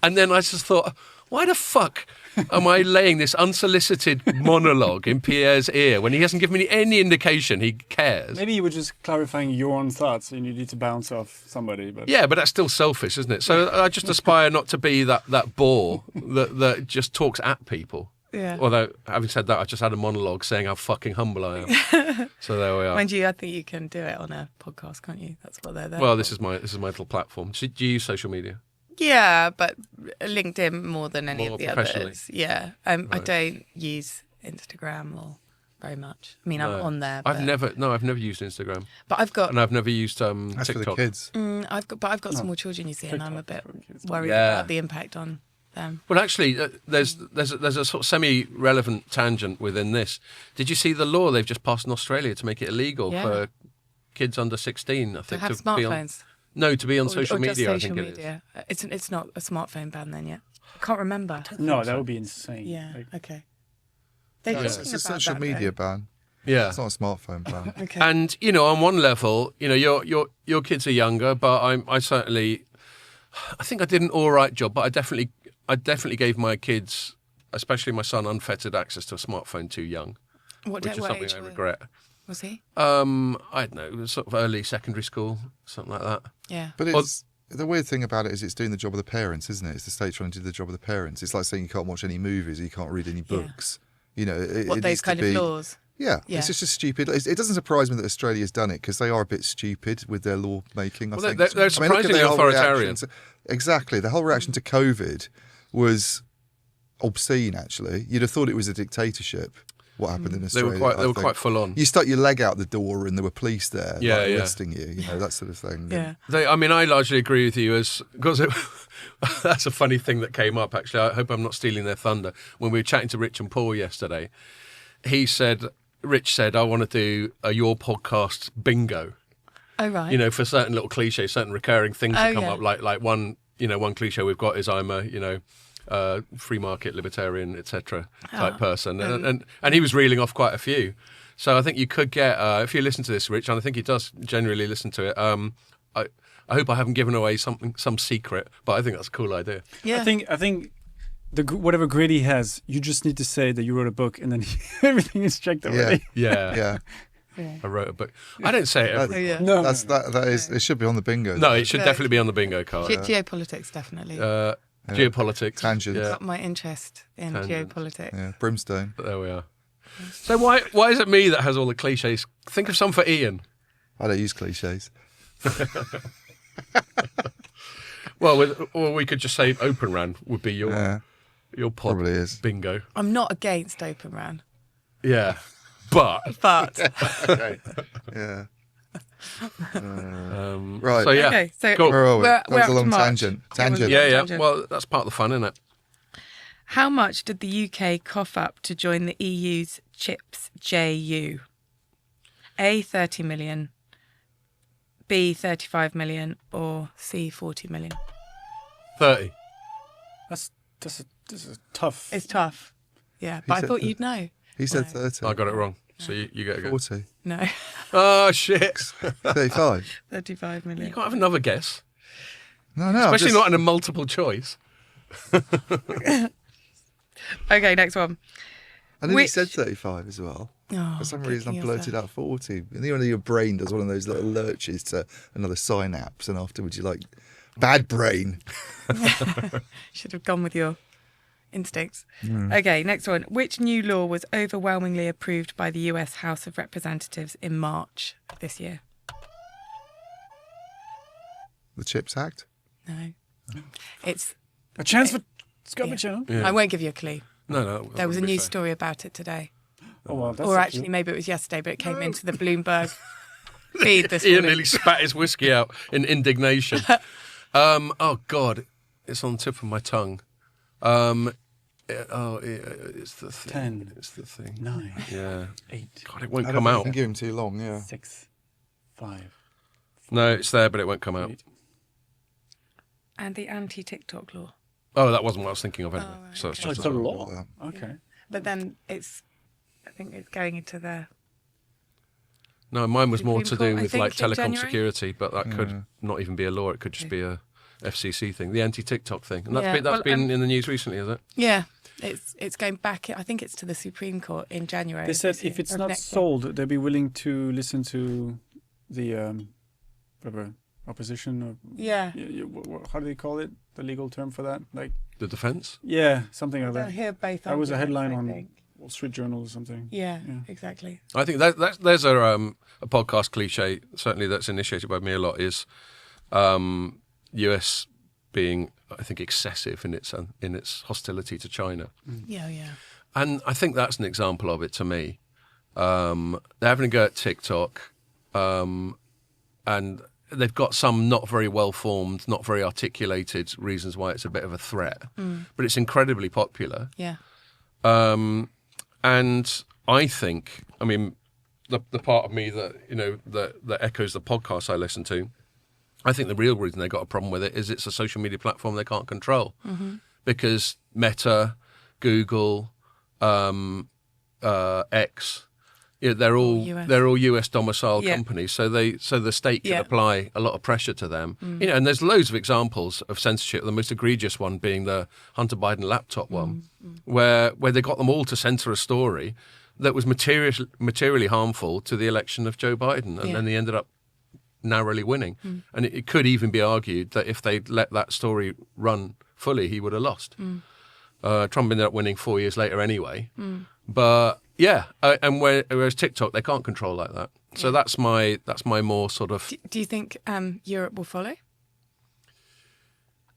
and then I just thought, why the fuck am I laying this unsolicited monologue in Pierre's ear when he hasn't given me any indication he cares? Maybe you were just clarifying your own thoughts and you need to bounce off somebody. But Yeah, but that's still selfish, isn't it? So I just aspire not to be that bore that just talks at people. Yeah. Although, having said that, I just had a monologue saying how fucking humble I am. So there we are. Mind you, I think you can do it on a podcast, can't you? That's what they're there. Well, for. this is my little platform. Do you use social media? Yeah, but LinkedIn more than any More of the professionally. others. Yeah, I don't use Instagram or very much. I mean, I'm No. on there. I've but- never used Instagram, But I've got and I've never used That's for the TikTok. kids. I've got small children, you see, and I'm a bit worried Yeah. about the impact on them. Well, actually, there's a sort of semi-relevant tangent within this. Did you see the law they've just passed in Australia to make it illegal Yeah. for kids under 16? I To think have be on, smartphones. to be on Or- social or just media. social I think media. It's not a smartphone ban then yet. I can't remember. no, that would be insane. Yeah. Like, Okay. They're No, talking it's a about social that, media though. ban. it is. Yeah. It's not a smartphone ban. Okay. And on one level, your kids are younger, but I think I did an all right job. But I definitely gave my kids, especially my son, unfettered access to a smartphone too young, what which is what something age I were- regret. was he? I don't know, it was sort of early secondary school, something like that. Yeah. But the weird thing about it is it's doing the job of the parents, isn't it? It's the state trying to do the job of the parents. It's like saying you can't watch any movies, you can't read any books. It What needs those to kind of be, laws? Yeah, Yeah. it's just a stupid. It doesn't surprise me that Australia's done it because they are a bit stupid with their law making. I Well, think they're I mean, look at surprisingly their whole authoritarian. reaction exactly, the whole reaction to COVID was obscene. Actually, you'd have thought it was a dictatorship. What happened in They Australia? were quite full on. You stuck your leg out the door and there were police there, Yeah, yeah. arresting you. You know, that sort of thing. Yeah. I largely agree with you because that's a funny thing that came up, actually. I hope I'm not stealing their thunder. When we were chatting to Rich and Paul yesterday, Rich said, I want to do a Your Podcast bingo. Oh, right. You know, for certain little cliches, certain recurring things that come yeah. up. Like one cliche we've got is I'm a, free market, libertarian, etc. type person. And he was reeling off quite a few. So I think you could get, if you listen to this, Rich, and I think he does generally listen to it, I hope I haven't given away some secret, but I think that's a cool idea. Yeah. I think whatever grade he has, you just need to say that you wrote a book, and then everything is checked already. Yeah. Yeah. I wrote a book. I don't say it every. yeah. No, That is. It should be on the bingo. No, it should No. definitely be on the bingo card. Geopolitics, definitely. Geopolitics. Tangent. Yeah. Got my interest in Tangent. geopolitics. Yeah, brimstone. There we are. So why is it me that has all the cliches? Think of some for Ian. I don't use cliches. Well, or we could just say Open Ran would be your pod Probably is. bingo. I'm not against Open Ran, Yeah, but but Okay. Yeah. Right. So yeah, okay. So cool. Where are we? We're That was up a to long March. tangent. Tangent. Yeah. Tangent. Well, that's part of the fun, isn't it? how much did the UK cough up to join the EU's CHIPS JU? A, 30 million, B, 35 million, or C, 40 million? 30. that's a tough. It's tough. Yeah, but I said thought that. you'd know. He said No. 30. I got it wrong. So you get a go. 40. No, Oh shit! 35. 35 You million. can't have another guess, No, I'm especially just- not in a multiple choice. Okay, next one. And then he Which- said 35 as well. Oh, For some reason, I kicking blurted yourself. out 40. And then your brain does one of those little lurches to another synapse. And afterwards, you're like, bad brain. Should have gone with your instincts. Okay, next one. Which new law was overwhelmingly approved by the US House of Representatives in March this year? The Chips Act. No. It's. A chance for Scapuchino. Yeah. I won't give you a clue. No. There was a wouldn't be news fair. story about it today. Oh, well, that's Or a actually, clue. maybe it was yesterday, but it came into the Bloomberg feed this Ian morning. nearly spat his whiskey out in indignation. Oh God, it's on the tip of my tongue. It's the thing. 10. It's the thing. 9, Yeah. 8, God, it won't I come don't think out. you can give him too long, yeah. 6, 5. No, it's there, but it won't come out. 8. And the anti-TikTok law. Oh, that wasn't what I was thinking of anyway. Oh, right, So it's okay. Oh, just it's a law. Yeah. Okay. But then I think it's going into the. no. Mine was more to Supreme do Court, I with think, like in telecom January. security, but that could not even be a law. It could just be a FCC thing, the anti-TikTok thing, and that's Yeah, been, that's well, been in the news recently, is it? Yeah, it's going back. I think it's to the Supreme Court in January. They of said this year, if it's of not next year. sold, they'll be willing to listen to the whatever opposition or Yeah. how do they call it? The legal term for that? Like The defence. yeah, something like They'll that. hear both. That was a arguments, headline I on think. Wall Street Journal or something. Yeah, Yeah. exactly. I think there's a podcast cliche certainly that's initiated by me a lot is US being, I think, excessive in its hostility to China, Yeah. and I think that's an example of it to me. They're having a go at TikTok, and they've got some not very well formed, not very articulated reasons why it's a bit of a threat, but it's incredibly popular. Yeah. And I think, I mean, the part of me that that echoes the podcast I listen to, I think the real reason they got a problem with it is it's a social media platform they can't control, because Meta, Google, X, they're all US. US domiciled Yeah. companies, so the state can Yeah. apply a lot of pressure to them. And there's loads of examples of censorship. The most egregious one being the Hunter Biden laptop one, where they got them all to censor a story that was materially harmful to the election of Joe Biden, and Yeah. then they ended up narrowly winning. And it could even be argued that if they'd let that story run fully, he would have lost. Trump ended up winning 4 years later anyway. But Yeah, and whereas TikTok, they can't control like that. So that's my more sort of. Do you think Europe will follow?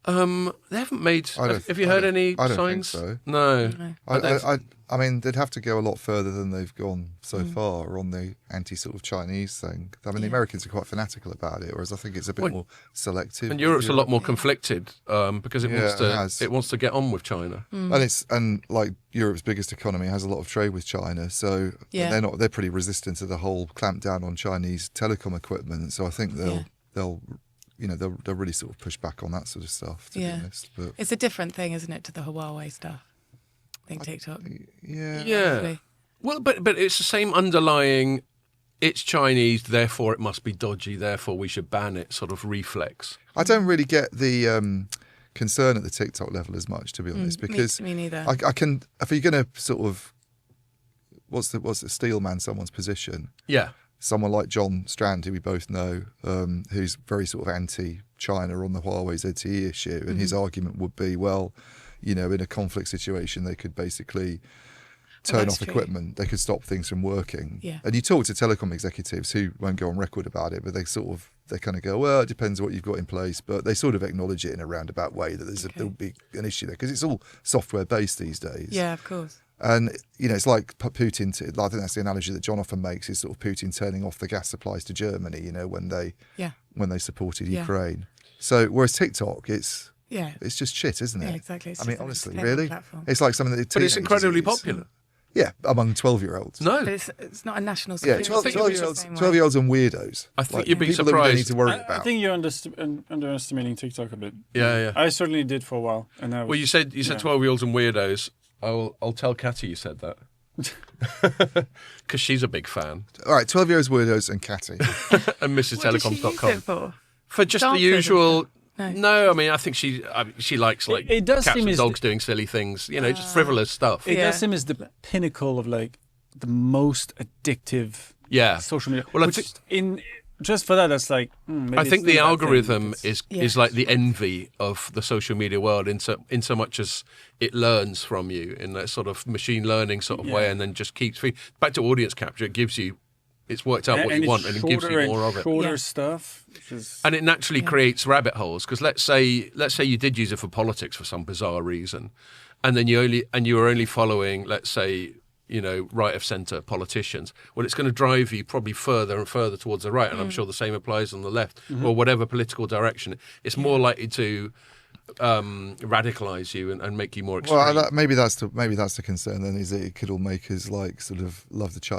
They haven't made. Have you heard any signs? I don't think so. No. I mean, they'd have to go a lot further than they've gone so far on the anti sort of Chinese thing. I mean, the Americans are quite fanatical about it, whereas I think it's a bit more selective. And Europe's a lot more conflicted because it wants to get on with China. And like Europe's biggest economy has a lot of trade with China, so they're pretty resistant to the whole clampdown on Chinese telecom equipment. So I think they'll really sort of push back on that sort of stuff, to be honest. But it's a different thing, isn't it, to the Huawei stuff? I think TikTok. Yeah. Well, but it's the same underlying, it's Chinese, therefore it must be dodgy, therefore we should ban it sort of reflex. I don't really get the concern at the TikTok level as much, to be honest, because me neither. I can, if you're going to sort of, what's the steel man someone's position? Yeah. Someone like John Strand, who we both know, who's very sort of anti-China on the Huawei ZTE issue, and his argument would be, well, in a conflict situation, they could basically turn off equipment. They could stop things from working. Yeah. And you talk to telecom executives who won't go on record about it, but they kind of go, well, it depends on what you've got in place. But they sort of acknowledge it in a roundabout way that there'll be an issue there because it's all software based these days. Yeah, of course. And, it's like Putin, I think that's the analogy that John often makes, is sort of Putin turning off the gas supplies to Germany, when they supported Ukraine. So whereas TikTok, it's just shit, isn't it? Yeah, exactly. I mean, honestly, really? Platform. It's like something that But it's incredibly popular. Yeah, among 12-year-olds. No. But it's not a national Yeah, security. 12-year-olds and weirdos. I think you'd be people that we don't need surprised. to worry about. I think you're underestimating TikTok a bit. Yeah. I certainly did for a while. And Well, you said 12-year-olds and weirdos. I'll tell Catty you said that. Because she's a big fan. All right, 12-year-olds, weirdos and Catty. And Mrs. What does she Telecoms.com. use it for? For just Dancers the usual. No. I mean, I think she likes it does cats seem and as dogs doing silly things. Just frivolous stuff. It does seem as the pinnacle of the most addictive social media. Well, just for that, that's like. Maybe I think it's the not a bad algorithm thing. is like the envy of the social media world in so much as it learns from you in that sort of machine learning sort of way, and then just keeps feeding. Back to audience capture, it gives you. It's worked out what you want, and it gives you more of it. Shorter stuff, and it naturally creates rabbit holes. Because let's say you did use it for politics for some bizarre reason, and then you were only following, let's say, right of centre politicians. Well, it's going to drive you probably further and further towards the right, and I'm sure the same applies on the left or whatever political direction. It's more likely to radicalise you and make you more extreme. Well, maybe that's the concern. Then is that it could all make us sort of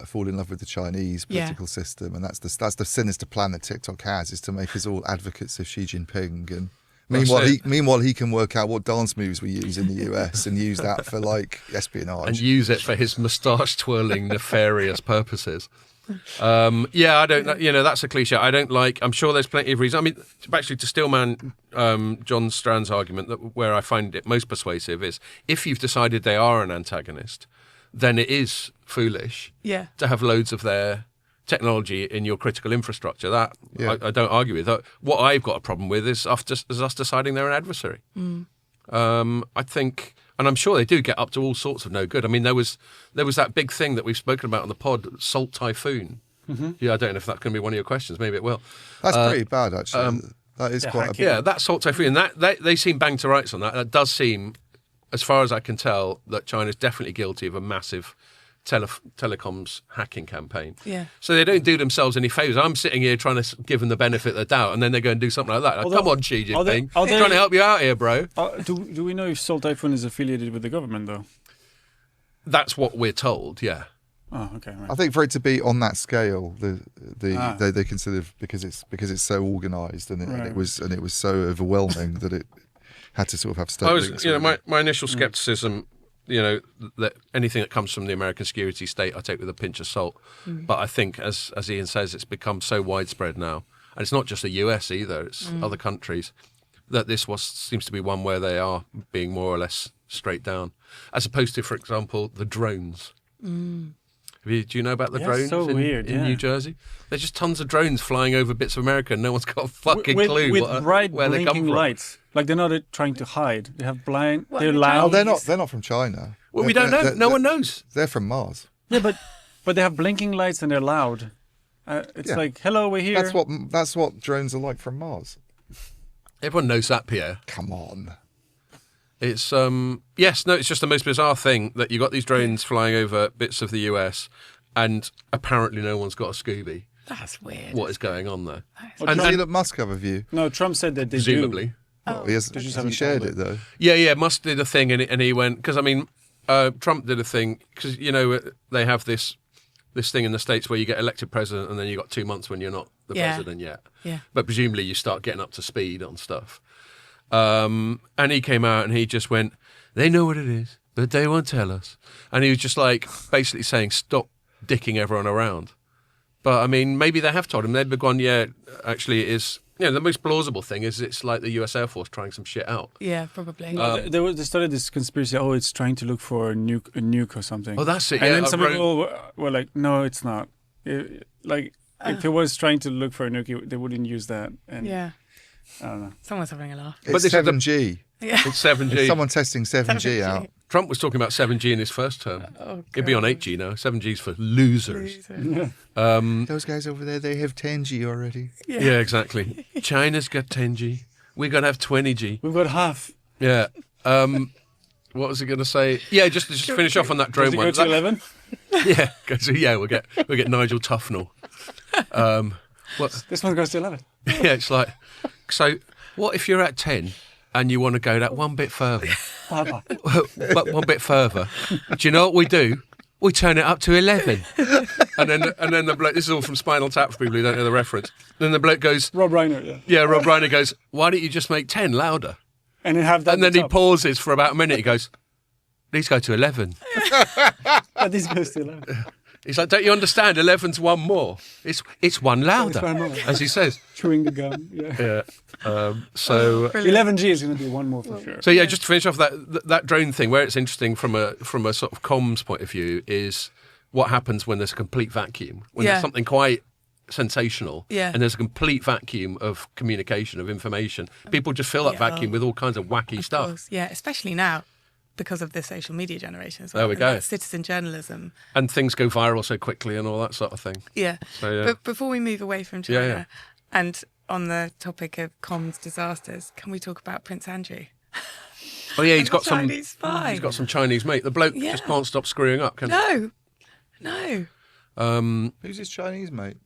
fall in love with the Chinese political system, and that's the sinister plan that TikTok has, is to make us all advocates of Xi Jinping. And meanwhile, he can work out what dance moves we use in the US and use that for espionage and use it for his moustache twirling nefarious purposes. I don't know. That's a cliche. I don't like. I'm sure there's plenty of reasons. I mean, actually, to Stillman, John Strand's argument that where I find it most persuasive is if you've decided they are an antagonist, then it is foolish to have loads of their technology in your critical infrastructure. That I don't argue with. What I've got a problem with is us deciding they're an adversary. I think. And I'm sure they do get up to all sorts of no good. I mean, there was that big thing that we've spoken about on the pod, Salt Typhoon. Yeah, I don't know if that's going to be one of your questions. Maybe it will. That's pretty bad, actually. That is quite a bit. Yeah, that Salt Typhoon. They seem banged to rights on that. That does seem, as far as I can tell, that China's definitely guilty of a massive telecoms hacking campaign. Yeah. So they don't do themselves any favours. I'm sitting here trying to give them the benefit of the doubt, and then they go and do something like that. Come on, Xi Jinping. I'm trying to help you out here, bro. Do we know if Salt Typhoon is affiliated with the government, though? That's what we're told, yeah. Oh, okay. Right. I think for it to be on that scale, they consider because it's so organised and it was so overwhelming that it had to sort of have state links. My initial scepticism. That anything that comes from the American security state, I take with a pinch of salt. But I think, as Ian says, it's become so widespread now, and it's not just the US either; it's other countries that this seems to be one where they are being more or less straight down, as opposed to, for example, the drones. Do you know about the drones in New Jersey? There's just tons of drones flying over bits of America, and no one's got a fucking clue with bright where they come blinking from. lights. Like they're not trying to hide. They have blind. What, they're the loud. Oh, they're not from China. Well, we don't know. No one knows. They're from Mars. Yeah, but they have blinking lights and they're loud. It's Yeah. like, hello, we're here. That's what drones are like from Mars. Everyone knows that, Pierre. Come on. It's it's just the most bizarre thing that you got these drones flying over bits of the US, and apparently no one's got a Scooby. That's weird. What is going on there? Did Elon Musk have a view? No, Trump said that they Presumably. Oh. He They just he haven't shared told it though. Yeah. Musk did a thing, and he went because Trump did a thing because they have this thing in the States where you get elected president, and then you got 2 months when you're not the president yet. Yeah. But presumably you start getting up to speed on stuff. And he came out and he just went, they know what it is, but they won't tell us. And he was just like basically saying, stop dicking everyone around. But I mean, maybe they have told him. They've gone, yeah, actually it is. The most plausible thing is it's like the US Air Force trying some shit out. Yeah, probably. They started this conspiracy. Oh, it's trying to look for a nuke or something. Oh, that's it. And yeah, then some people were like, no, it's not. If it was trying to look for a nuke, they wouldn't use that. And Yeah. I don't know. Someone's having a laugh. It's this is the- 7G. Yeah. It's 7G. It's someone testing 7G out. Trump was talking about 7G in his first term. Oh, It'd be on God. 8G now. 7G's for losers. Those guys over there, they have 10G already. Yeah, exactly. China's got 10G. We got to have 20G. We've got half. Yeah. What was he going to say? Yeah, just finish off on that drone Does it one. go to 11? Yeah, we'll get Nigel Tufnell. This one goes to 11. Yeah, it's like, so what if you're at 10 and you want to go that one bit further? But one bit further. Do you know what we do? We turn it up to 11. And then the bloke, this is all from Spinal Tap for people who don't know the reference. Then the bloke goes, Rob Reiner, yeah. yeah, Rob Reiner goes, why don't you just make 10 louder? And then have that. And then he pauses for about a minute. He goes, these go to 11. This goes to 11. He's like, don't you understand? 11's one more. It's one louder, It's one more. as he says. Chewing the gum. Yeah. Yeah. So 11G is going to be one more for sure. So yeah, just to finish off that drone thing, where it's interesting from a sort of comms point of view is what happens when there's a complete vacuum, when there's something quite sensational, and there's a complete vacuum of communication, of information. People just fill that vacuum with all kinds of wacky stuff. Course. Yeah, especially now because of the social media generation as well. There we and go. that citizen journalism. And things go viral so quickly and all that sort of thing. Yeah. So, yeah. But before we move away from China, and on the topic of comms disasters, can we talk about Prince Andrew? Oh yeah, he's got Chinese spy. He's got some Chinese mate. The bloke just can't stop screwing up, can he? No. Who's his Chinese mate?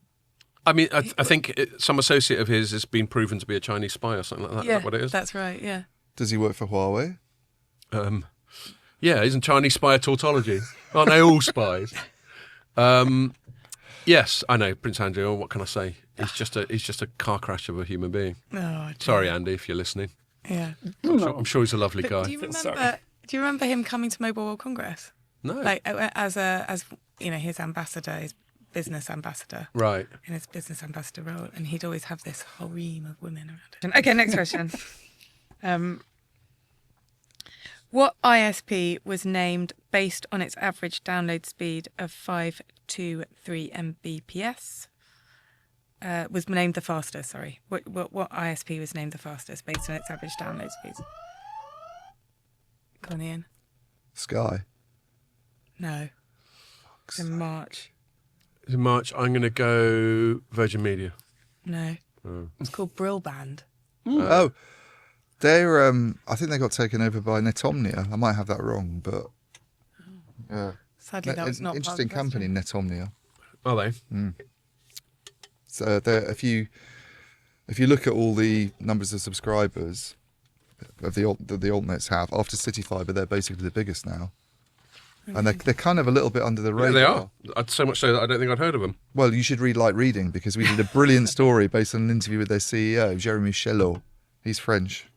I mean, I think some associate of his has been proven to be a Chinese spy or something like that. Yeah, Is that what it is? that's right, yeah. Does he work for Huawei? Yeah, isn't Chinese spy a tautology? Aren't they all spies? Yes, I know, Prince Andrew. What can I say? He's just a car crash of a human being. Oh, dear. Sorry, Andy, if you're listening. Yeah. I'm sure he's a lovely But guy. do you Sorry. remember him coming to Mobile World Congress? No, Like as his ambassador, his business ambassador. right. In his business ambassador role, and he'd always have this harem of women around him. Okay, next question. What ISP was named based on its average download speed of 523 Mbps? Was named the fastest. Sorry, what ISP was named the fastest based on its average download speeds? Go on, Ian. Sky. No. It's in March. In March, I'm going to go Virgin Media. No. It's called Brill Band. Oh, they're. I think they got taken over by Netomnia. I might have that wrong, but yeah. Sadly, that was not interesting part of the company, Netomnia. Are they? So if you look at all the numbers of subscribers of the altnets have after City Fibre, they're basically the biggest now, and they're kind of a little bit under the radar. Yeah, they are. So much so that I don't think I'd heard of them. Well, you should read Light Reading because we did a brilliant story based on an interview with their CEO, Jeremy Chelot. He's French.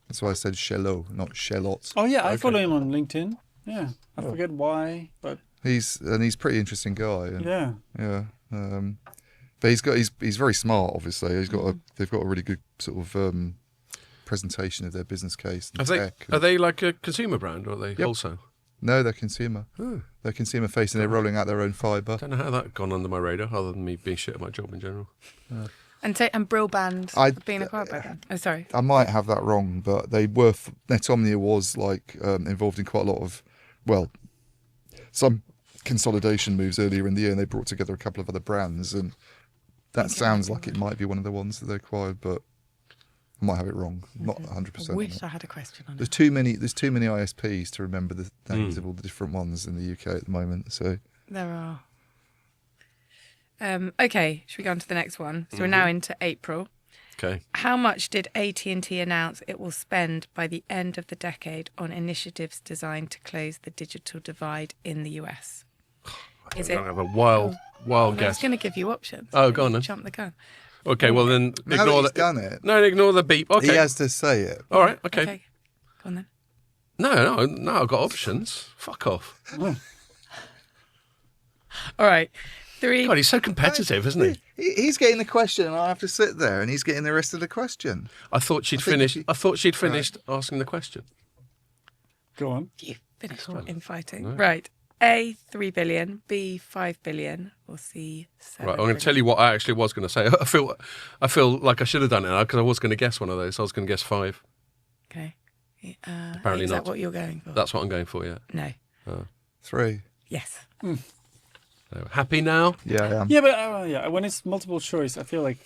That's why I said Chelot, not Shallot. Oh, yeah, I follow him on LinkedIn. Yeah, I forget why, but He's a pretty interesting guy. And, yeah. yeah. But he's very smart. Obviously, they've got a really good sort of presentation of their business case. And Are they like a consumer brand or are they wholesale? No, they're consumer. They're consumer facing. They're rolling out their own fibre. I don't know how that got under my radar, other than me being shit at my job in general. And Brill Band being acquired by them. Oh, sorry. I might have that wrong, but they were. Netomnia was like involved in quite a lot of, well, some consolidation moves earlier in the year, and they brought together a couple of other brands, and that sounds like it might be one of the ones that they acquired, but I might have it wrong. Not 100%. I wish I had a question on There's it. too many ISPs to remember the names of all the different ones in the UK at the moment. So There are. Okay, should we go on to the next one? So we're now into April. Okay. How much did AT&T announce it will spend by the end of the decade on initiatives designed to close the digital divide in the US? Is I it? have a wild I was guess. going to give you options. Oh, go on then. Jump the gun. Okay, well then now that ignore he's the. done it, No, ignore the beep. Okay. he has to say it. All right. Okay. Go on then. No. I've got options. Fuck off. All right. 3. God, he's so competitive, isn't he? He's getting the question, and I have to sit there, and he's getting the rest of the question. I thought she'd think finished. she- I thought she'd finished asking the question. Go on. You finished infighting. Right. A, 3 billion. B, 5 billion. Or C, 7 Right. I'm going to tell you what I actually was going to say. I feel like I should have done it now because I was going to guess one of those. I was going to guess 5. Okay. Apparently is not. that what you're going for? That's what I'm going for. Yeah. No. 3. Yes. So, happy now? Yeah, I am. Yeah, but when it's multiple choice, I feel like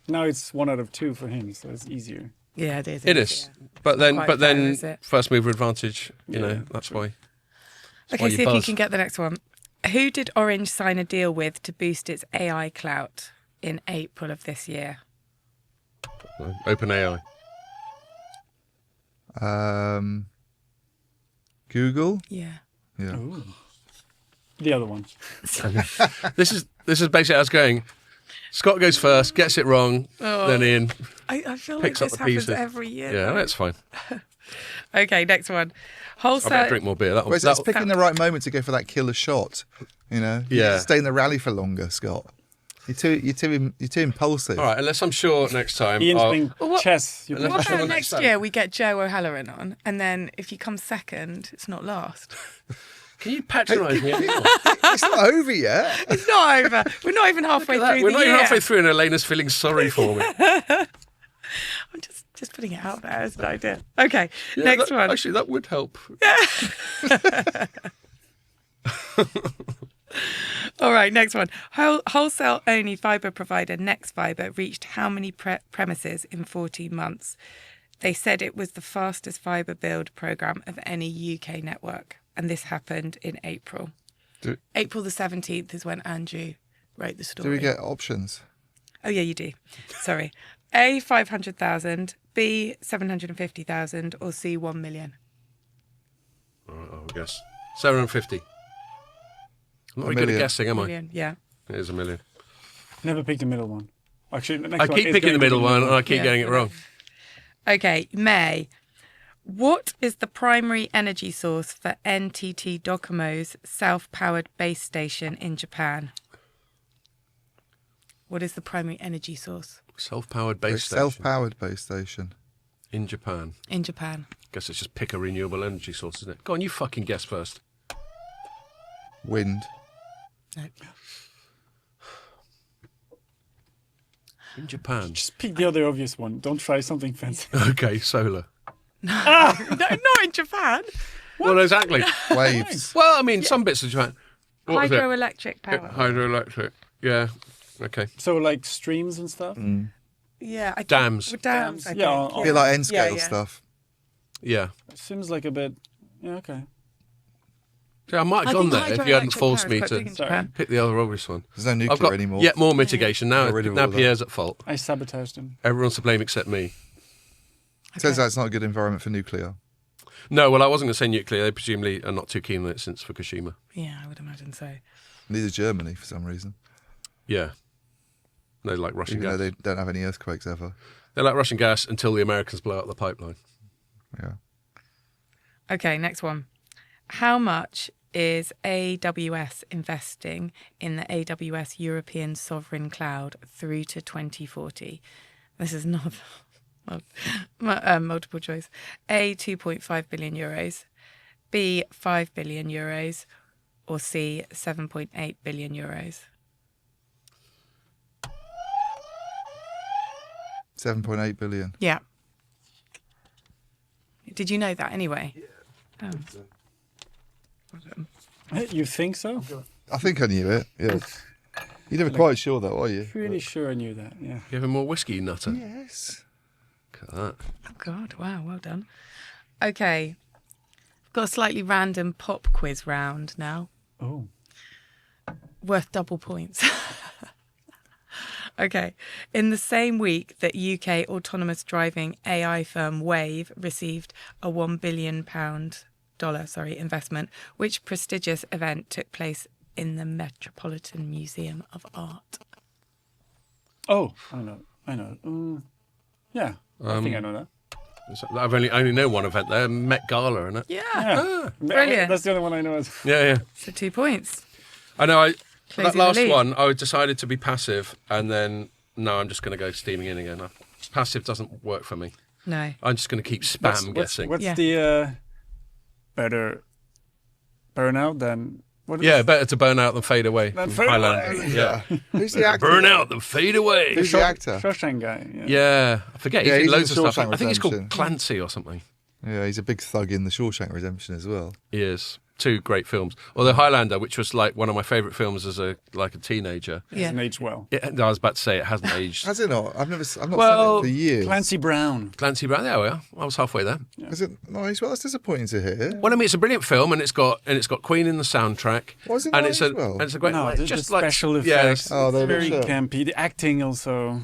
now it's 1 out of 2 for him, so it's easier. Yeah, it is. It is. Yeah. But then, quite fair, is it? first mover advantage. You Yeah, know, that's why. Okay, why see you if you buzz. can get the next one. Who did Orange sign a deal with to boost its AI clout in April of this year? Open AI. Google. Yeah. Yeah. Ooh. The other one. This is basically us going. Scott goes first, gets it wrong, then Ian. I feel Picks like up this the happens pieces. every year. Yeah, though. that's fine. Okay, next one. I Wholesale. better drink more beer. That Well, one. it's picking the right moment to go for that killer shot. You know. You Yeah. need to stay in the rally for longer, Scott. You're too impulsive. All right, unless I'm sure next time. Ian's I'll- playing Well, what- chess. You're Let's playing What Sure, about next next time. year we get Joe O'Halloran on, and then if you come second, it's not last. Can you patronise me anymore? It's not over yet. It's not over. We're not even halfway That- through We're the not year. even halfway through, and Elena's feeling sorry for me. I'm just putting it out there as an idea. Okay, Yeah, next that- one. Actually, that would help. All right, next one. Wholesale-only fibre provider Nexfibre reached how many premises in 14 months? They said it was the fastest fibre build programme of any UK network, and this happened in April. Do- April the 17th is when Andrew wrote the story. Do we get options? Oh, yeah, you do. Sorry. A, 500,000, B, 750,000, or C, 1 million? All right, I guess 750. I'm not A very good at million. guessing, am I? Million, yeah. It is a million. Never pick the middle one. Actually, the next I one keep is picking the going to middle be one, and I keep Yeah, getting it wrong. Okay, May. What is the primary energy source for NTT Docomo's self-powered base station in Japan? What is the primary energy source Self-powered base station Self-powered base station. in Japan. in Japan? Guess it's just pick a renewable energy source, isn't it? Go on, you fucking guess first. Wind. No. In Japan. Just pick the other obvious one. Don't try something fancy. Okay, solar. No, not in Japan. Well, exactly. Waves. Well, I mean, some bits of Japan. What was it? Hydroelectric power. Hydroelectric. Yeah. Okay. So like streams and stuff. Yeah, I think- Dams. Dams. I Yeah, think. on- A bit like N scale Yeah. stuff. Yeah. Seems like a bit. Yeah, okay. So I might have I gone think there if you hadn't hydroelectric forced power me is quite to big in Japan. pick the other obvious one. There's no I've nuclear got anymore. yet more mitigation. Now, Got rid of all now of that. Pierre's at fault. I sabotaged him. Everyone's to blame except me. Turns out it's not a good environment for nuclear. No, well, I wasn't going to say nuclear. They presumably are not too keen on it since Fukushima. Yeah, I would imagine so. Neither Germany for some reason. Yeah. They like Russian Even though gas. they don't have any earthquakes ever. They like Russian gas until the Americans blow up the pipeline. Yeah. Okay, next one. How much is AWS investing in the AWS European Sovereign Cloud through to 2040? This is not multiple choice. A, 2.5 billion euros. B, 5 billion euros. Or C, 7.8 billion euros. 7.8 billion. Yeah. Did you know that anyway? Yeah. Oh. You think so? I think I knew it. Yeah. You're never quite sure though, are you? Pretty sure I knew that. Yeah. You having more whiskey, nutter? Yes. Look at that. Oh, God. Wow. Well done. Okay. Got a slightly random pop quiz round now. Oh. Worth double points. Okay. In the same week that UK autonomous driving AI firm Wave received a $1 billion investment, which prestigious event took place in the Metropolitan Museum of Art? Oh, I know. Yeah, I think I know that. I've only know one event there, Met Gala, isn't it? Yeah. Yeah. Brilliant. That's the only one I know. Yeah. So 2 points. I know. That Closing the last lead. one, I decided to be passive, and then no, I'm just going to go steaming in again. Passive doesn't work for me. No. I'm just going to keep spam guessing. What's Yeah. the better burnout than? What is Yeah, better to burn out than fade away. Than from fade Highlander. away. Yeah. Who's the actor? Burn out than fade away. Who's the actor? Shawshank guy. Yeah. Yeah, I forget. Yeah, He's in he's in loads of stuff. Shawshank I think he's called Redemption. Clancy or something. Yeah, he's a big thug in the Shawshank Redemption as well. He is. 2 great films. Although Highlander, which was like one of my favourite films as a teenager. It Yeah. hasn't aged well. I was about to say it hasn't aged. Has it not? I've not Well, seen it for years. Clancy Brown. Clancy Brown. There we are. I was halfway there. Is it nice? Well, that's disappointing to hear. Well, I mean, it's a brilliant film, and it's got Queen in the soundtrack. Was it and nice it's a as well? and it's a great. No, it's the just special like, yeah, effects. Oh, they it's very look so- campy. The acting also.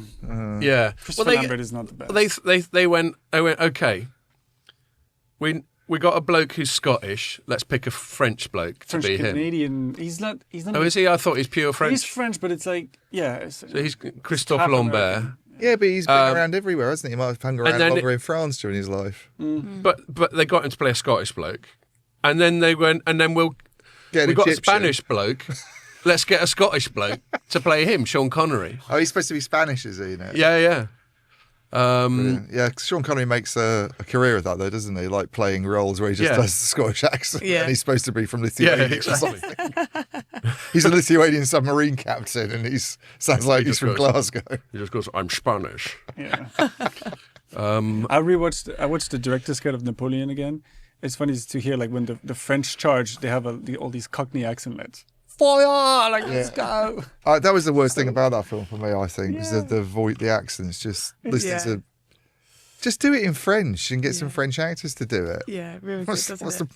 yeah. Christopher Lambert is not the best. They went okay. We got a bloke who's Scottish. Let's pick a French bloke French to be him. Canadian. He's not. Oh, is he? I thought he's pure French. He's French, but it's like So he's Christophe half Lambert. American. Yeah, but he's been around everywhere, hasn't he? He might have hung around then longer in France during his life. But they got him to play a Scottish bloke, and then they went, and then we got a Egyptian. Spanish bloke. Let's get a Scottish bloke to play him, Sean Connery. Oh, he's supposed to be Spanish, is he? You know? Yeah. Brilliant. Yeah, Sean Connery makes a career of that, though, doesn't he? Like playing roles where he just Yeah. does the Scottish accent, Yeah. and he's supposed to be from Lithuania. Yeah, or exactly. something. He's a Lithuanian submarine captain, and sounds like he's just from goes- Glasgow. He just goes, "I'm Spanish." Yeah. I watched the director's cut of Napoleon again. It's funny to hear like when the French charge, they have all these Cockney accents. Fire! Like let's go. That was the worst thing about that film for me, I think, was the accents. Just listening Yeah. to. Just do it in French and get some French actors to do it. Yeah, really good, What's doesn't it? the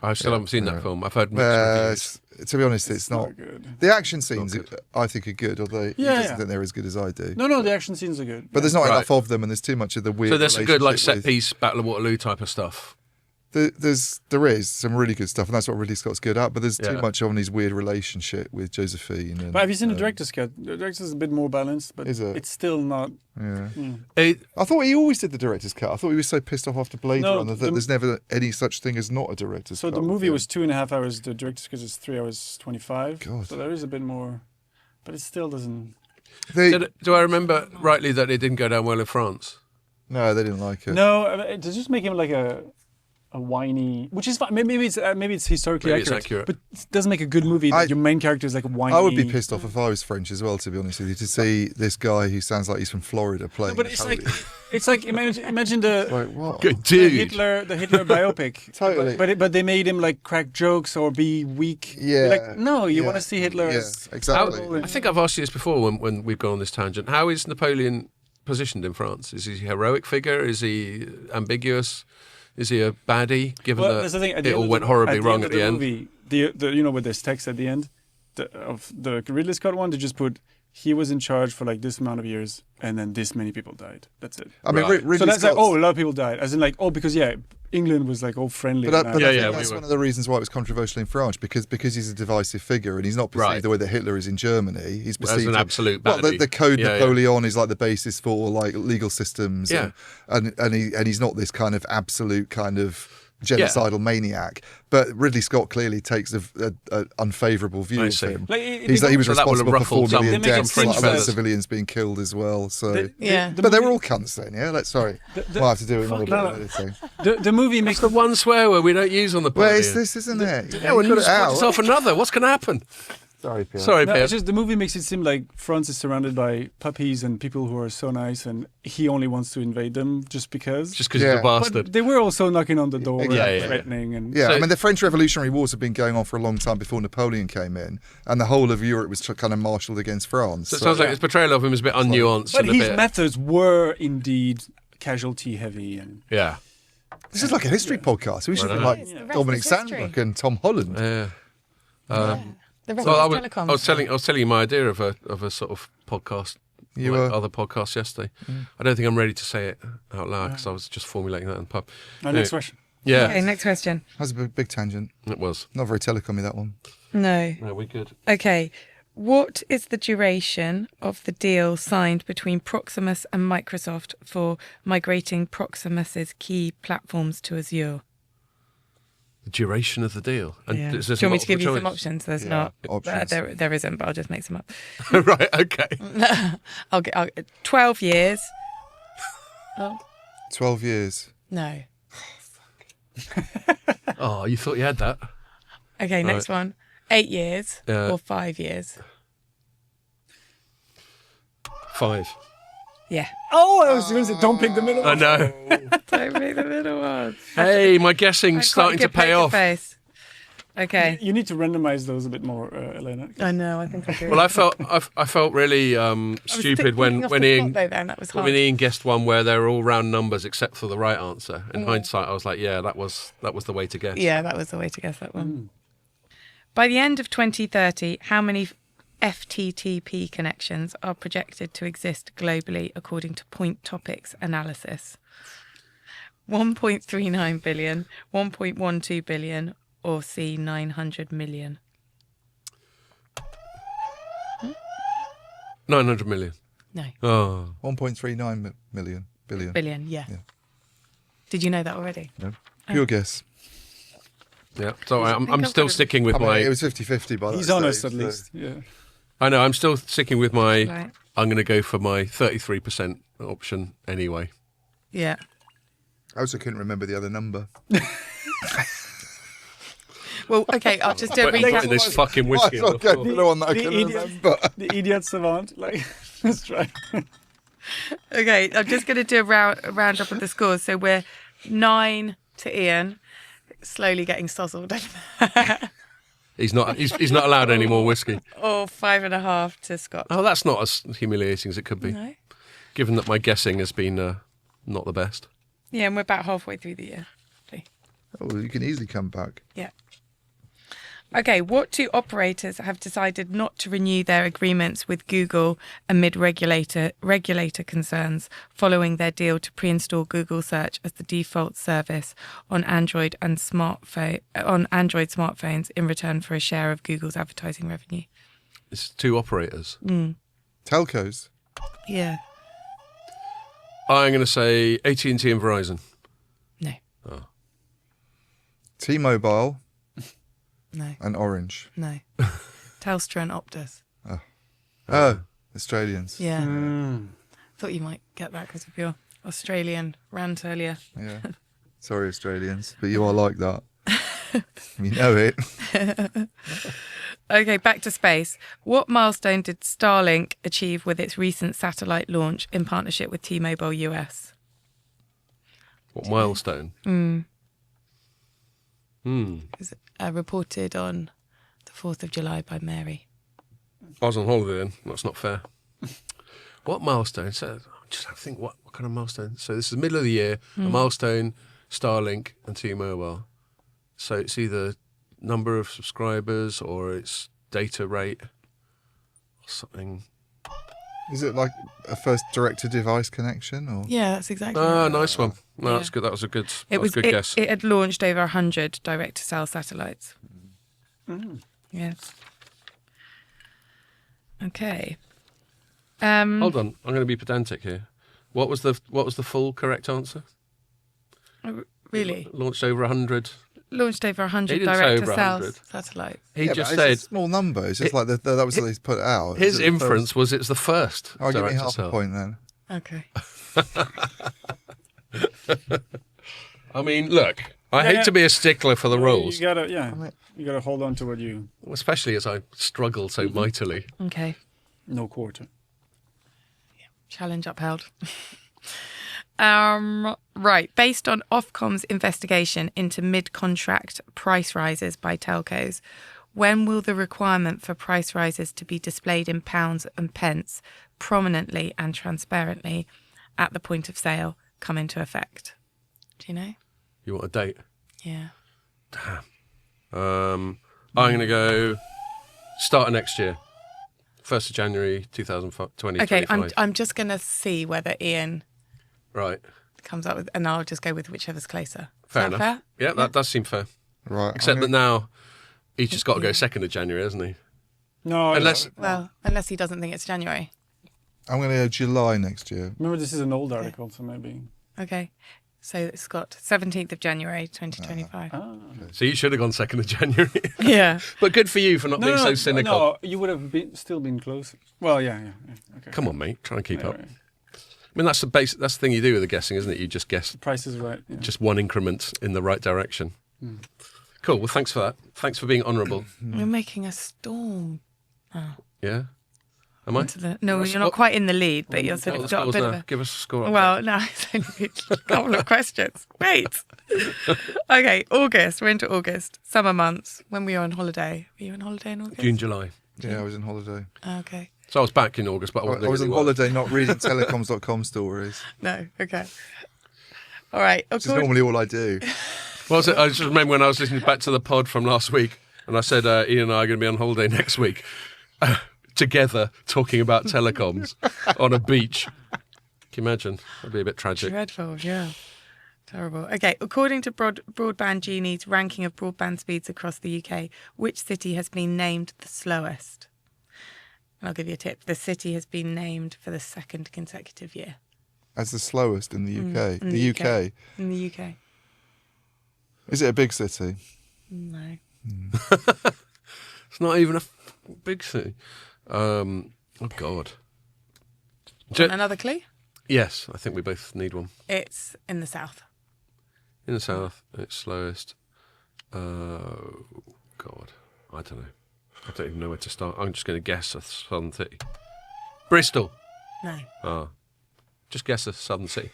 I still haven't seen that film. I've heard mixed reviews. to be honest, it's not good. The action scenes, I think, are good, although he Yeah, doesn't yeah. think they're as good as I do. No, the action scenes are good. But there's not Right. enough of them, and there's too much of the weird. So there's some good like relationship set piece Battle of Waterloo type of stuff. There is some really good stuff, and that's what Ridley Scott's good at. But there's too Yeah. much on his weird relationship with Josephine. And, But have you seen the director's cut? The director's a bit more balanced, but Is it? it's still not. Yeah. It, I thought he always did the director's cut. I thought he was so pissed off after Blade No, Runner that the- there's never any such thing as not a director's So cut. the with movie him. was 2.5 hours. The director's cut is 3 hours 25. God. So there is a bit more, but it still doesn't. do I remember rightly that it didn't go down well in France? No, they didn't like it. No, it just make him like a whiny, which is fine. Maybe it's historically Maybe it's accurate, accurate. but it doesn't make a good movie that your main character is like a whiny. I would be pissed off if I was French as well, to be honest with you, to see this guy who sounds like he's from Florida playing. But it's like imagine the like what? Good the dude. the Hitler biopic. Totally. But they made him like crack jokes or be weak. Yeah. Like no, you Yeah. want to see Hitler Yeah, as exactly. I think I've asked you this before when we've gone on this tangent. How is Napoleon positioned in France? Is he a heroic figure? Is he ambiguous? Is he a baddie? Given Well, that that's the thing. it all went horribly wrong at the end. Movie, the you know with this text at the end of the Ridley Scott one, they just put he was in charge for like this amount of years, and then this many people died. That's it. I mean, Right. Ridley So that's like, Scott's- oh, a lot of people died. As in like, oh, because England was like all friendly. But, and but Yeah, I think yeah, that's we were. one of the reasons why it was controversial in France, because he's a divisive figure and he's not perceived Right. the way that Hitler is in Germany. He's As perceived an absolute Well, baddie. the Code Yeah, yeah. Napoleon is like the basis for like legal systems. Yeah. and he's not this kind of absolute kind of genocidal maniac. But Ridley Scott clearly takes a unfavourable view I of see. him. Like, He was So that would have responsible for 4 ruffled some million They make it deaths, seem like, that- other civilians being killed as well. So, Yeah. but they were all cunts then, yeah. Sorry, we'll have to do another bit no, of editing. the movie It's makes the one swear word we don't use on the Well, podcast. it's this, isn't it? Yeah, well, you you got just it put out. yourself another. What's going to happen? Sorry, Pierre. Sorry, No, Pierre. it's just the movie makes it seem like France is surrounded by puppies and people who are so nice, and he only wants to invade them just because. Just because he's a Yeah. But bastard. they were also knocking on the door and Exactly. threatening. And Yeah, So- I mean, the French Revolutionary Wars have been going on for a long time before Napoleon came in, and the whole of Europe was kind of marshalled against France. So it sounds like his portrayal of him is a bit unnuanced. But and a his bit, methods were indeed casualty heavy. And yeah. This is like a history podcast. We should be know. like It's the rest Dominic is history. Sandbrook and Tom Holland. Yeah. The rest Well, is I telecoms. was telling you my idea of a sort of podcast, You like were- other podcasts yesterday. I don't think I'm ready to say it out loud because I was just formulating that in the pub. next question. Yeah, Okay, next question. That was a big tangent. it was. Not very telecommy, that one. No. No, we good. Okay. What is the duration of the deal signed between Proximus and Microsoft for migrating Proximus's key platforms to Azure? The duration of the deal. And Yeah. Do you is there want me to give you some multiple options? There's Yeah, not. options. There isn't, but I'll just make some up. choice? Right. Okay. I'll get 12 years. Oh 12 years. no. Oh, you thought you had that? Okay, next one. 8 years Yeah. or 5 years? 5. Yeah. Oh, I was going to say, don't pick the middle. I know. Don't make the middle one. Hey, my guessing's starting to pay off. Face. Okay. You need to randomize those a bit more, Elena. I know. I think I do. Well, I felt really stupid when Ian That was hard. when Ian guessed one where they were all round numbers except for the right answer. In hindsight, I was like, yeah, that was the way to guess. Yeah, that was the way to guess that one. By the end of 2030, how many FTTP connections are projected to exist globally according to Point Topics analysis? 1.39 billion, 1.12 billion, or C, 900 million? 900 million. No, Oh, 1.39 billion. billion, yeah. Yeah. Did you know that already? No. Pure guess. yeah. So I'm I've still got it. sticking with I mean, my. it was 50-50 by that He's honest, stage, at so- least. Yeah. I know. I'm still sticking with my. Right. I'm going to go for my 33% option anyway. Yeah. I also couldn't remember the other number. Well, okay, I'll just do a Putting recap. this fucking whiskey. Might as well on the go floor. for the one that I The can idiot. remember. The idiot savant. Like, let's try. Okay, I'm just going to do a round up of the scores. So we're 9 to Ian, slowly getting sozzled, He's not allowed any more whiskey. or 5.5 to Scott. Oh, that's not as humiliating as it could be, No. given that my guessing has been not the best. Yeah, and we're about halfway through the year. Oh, you can easily come back. Yeah. Okay, what two operators have decided not to renew their agreements with Google amid regulator concerns following their deal to pre-install Google Search as the default service on Android smartphones in return for a share of Google's advertising revenue? It's two operators. Telcos. Yeah. I'm going to say AT&T and Verizon. No. T-Mobile No. and Orange. No. Telstra and Optus. Oh, Australians. Yeah. Thought you might get that because of your Australian rant earlier. Yeah. Sorry, Australians, but you are like that. You know it. Okay, back to space. What milestone did Starlink achieve with its recent satellite launch in partnership with T-Mobile US? What milestone? It was reported on the 4th of July by Mary. I was on holiday then. That's not fair. What milestone? So just have to think what kind of milestone. So this is the middle of the year. A milestone, Starlink and T-Mobile. So it's either number of subscribers or it's data rate or something. Is it like a first direct-to-device connection? Or Yeah, that's exactly Ah, right. nice one. No, Yeah. that's good. That was a good. It That was was a good guess. It had launched over 100 direct-to-cell satellites. Yes. Okay. Hold on, I'm going to be pedantic here. What was the full correct answer? Really? Launched over 100. Launched over 100 He didn't say over direct-to-cell 100. satellites. He yeah, just but said it's a small number. It's just like that was what he's put out. his Is it the inference first? was it's the first. Oh, give me direct to half a cell. point then. Okay. I mean, look, I hate to be a stickler for the rules, You gotta hold on to what you. especially as I struggle so mightily. Okay. No quarter. Challenge upheld. Right. Based on Ofcom's investigation into mid-contract price rises by telcos, when will the requirement for price rises to be displayed in pounds and pence prominently and transparently at the point of sale come into effect? Do you know? You want a date? Yeah. I'm going to go start of next year. 1st of January 2020. Okay, I'm just going to see whether Ian Right. comes up with, and I'll just go with whichever's closer. Is Fair that enough. fair? Yeah, that does seem fair. Right. Except that now he's just got to go 2nd of January, hasn't he? No, Unless Well, unless he doesn't think it's January. I'm going to go July next year. remember this is an old article, so maybe. Okay. So Scott, 17th of January 2025. so you should have gone 2nd of January. Yeah. But good for you for not being so cynical. No, you would have still been close. Well, yeah. Okay. Come on, mate. Try and keep up. Anyway, I mean, that's the thing you do with the guessing, isn't it? You just guess the price is right. Yeah. just one increment in the right direction. Cool. Well, thanks for that. Thanks for being honourable. We're making a storm. Yeah. Am I? No, you're not quite in the lead, but you're sort of got a bit of a... Give us a score. Well, no, it's only a couple of questions. Wait. Okay, August. We're into August. Summer months. When were you on holiday? Were you on holiday in August? June, July. Yeah, I was on holiday. Okay. So I was back in August, but I wasn't I was on really holiday, not reading Telecoms.com stories. No, okay. All right. Which is normally all I do. Well, I just remember when I was listening back to the pod from last week, and I said Ian and I are going to be on holiday next week, together talking about telecoms on a beach. Can you imagine? That'd be a bit tragic. Dreadful, yeah. Terrible. Okay, according to Broadband Genie's ranking of broadband speeds across the UK, which city has been named the slowest? And I'll give you a tip. The city has been named for the 2nd consecutive year. As the slowest in the UK. in the the UK. In the UK. Is it a big city? No. It's not even a big city. Oh, God. Another clue? Yes, I think we both need one. It's in the south. In the south, it's slowest. Oh, God. I don't know. I don't even know where to start. I'm just going to guess a southern city. Bristol. No. Oh. Just guess a southern city.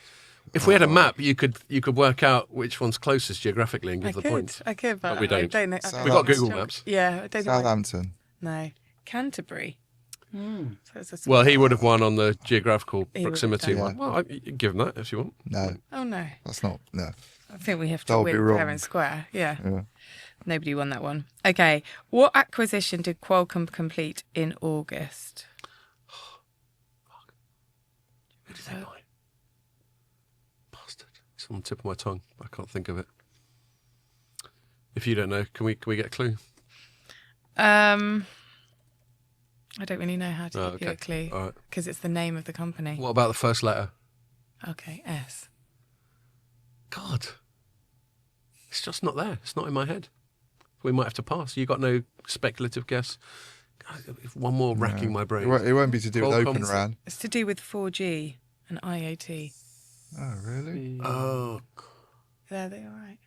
If we had a map, you could work out which one's closest geographically and give the points. I could, but we don't. I don't know. We've got Google Maps. Yeah, I don't think Southampton. No. Canterbury. So it's a Well, he would have won on the geographical He would have proximity done, one. Well, you can give him that if you want. No, Oh, no. that's not. No. I think we have That to would be win wrong. fair and square. Yeah. Yeah. Nobody won that one. Okay. What acquisition did Qualcomm complete in August? Who did they buy? Bastard. It's on the tip of my tongue. I can't think of it. If you don't know, can we get a clue? I don't really know how to give you a clue All right. because it's the name of the company. What about the first letter? Okay, S. God. It's just not there. It's not in my head. We might have to pass. You got no speculative guess? God, one more racking my brain. It won't be to do with Open Qualcomm's- RAN. It's to do with 4G and IoT. Oh, really? Oh, There they are, right.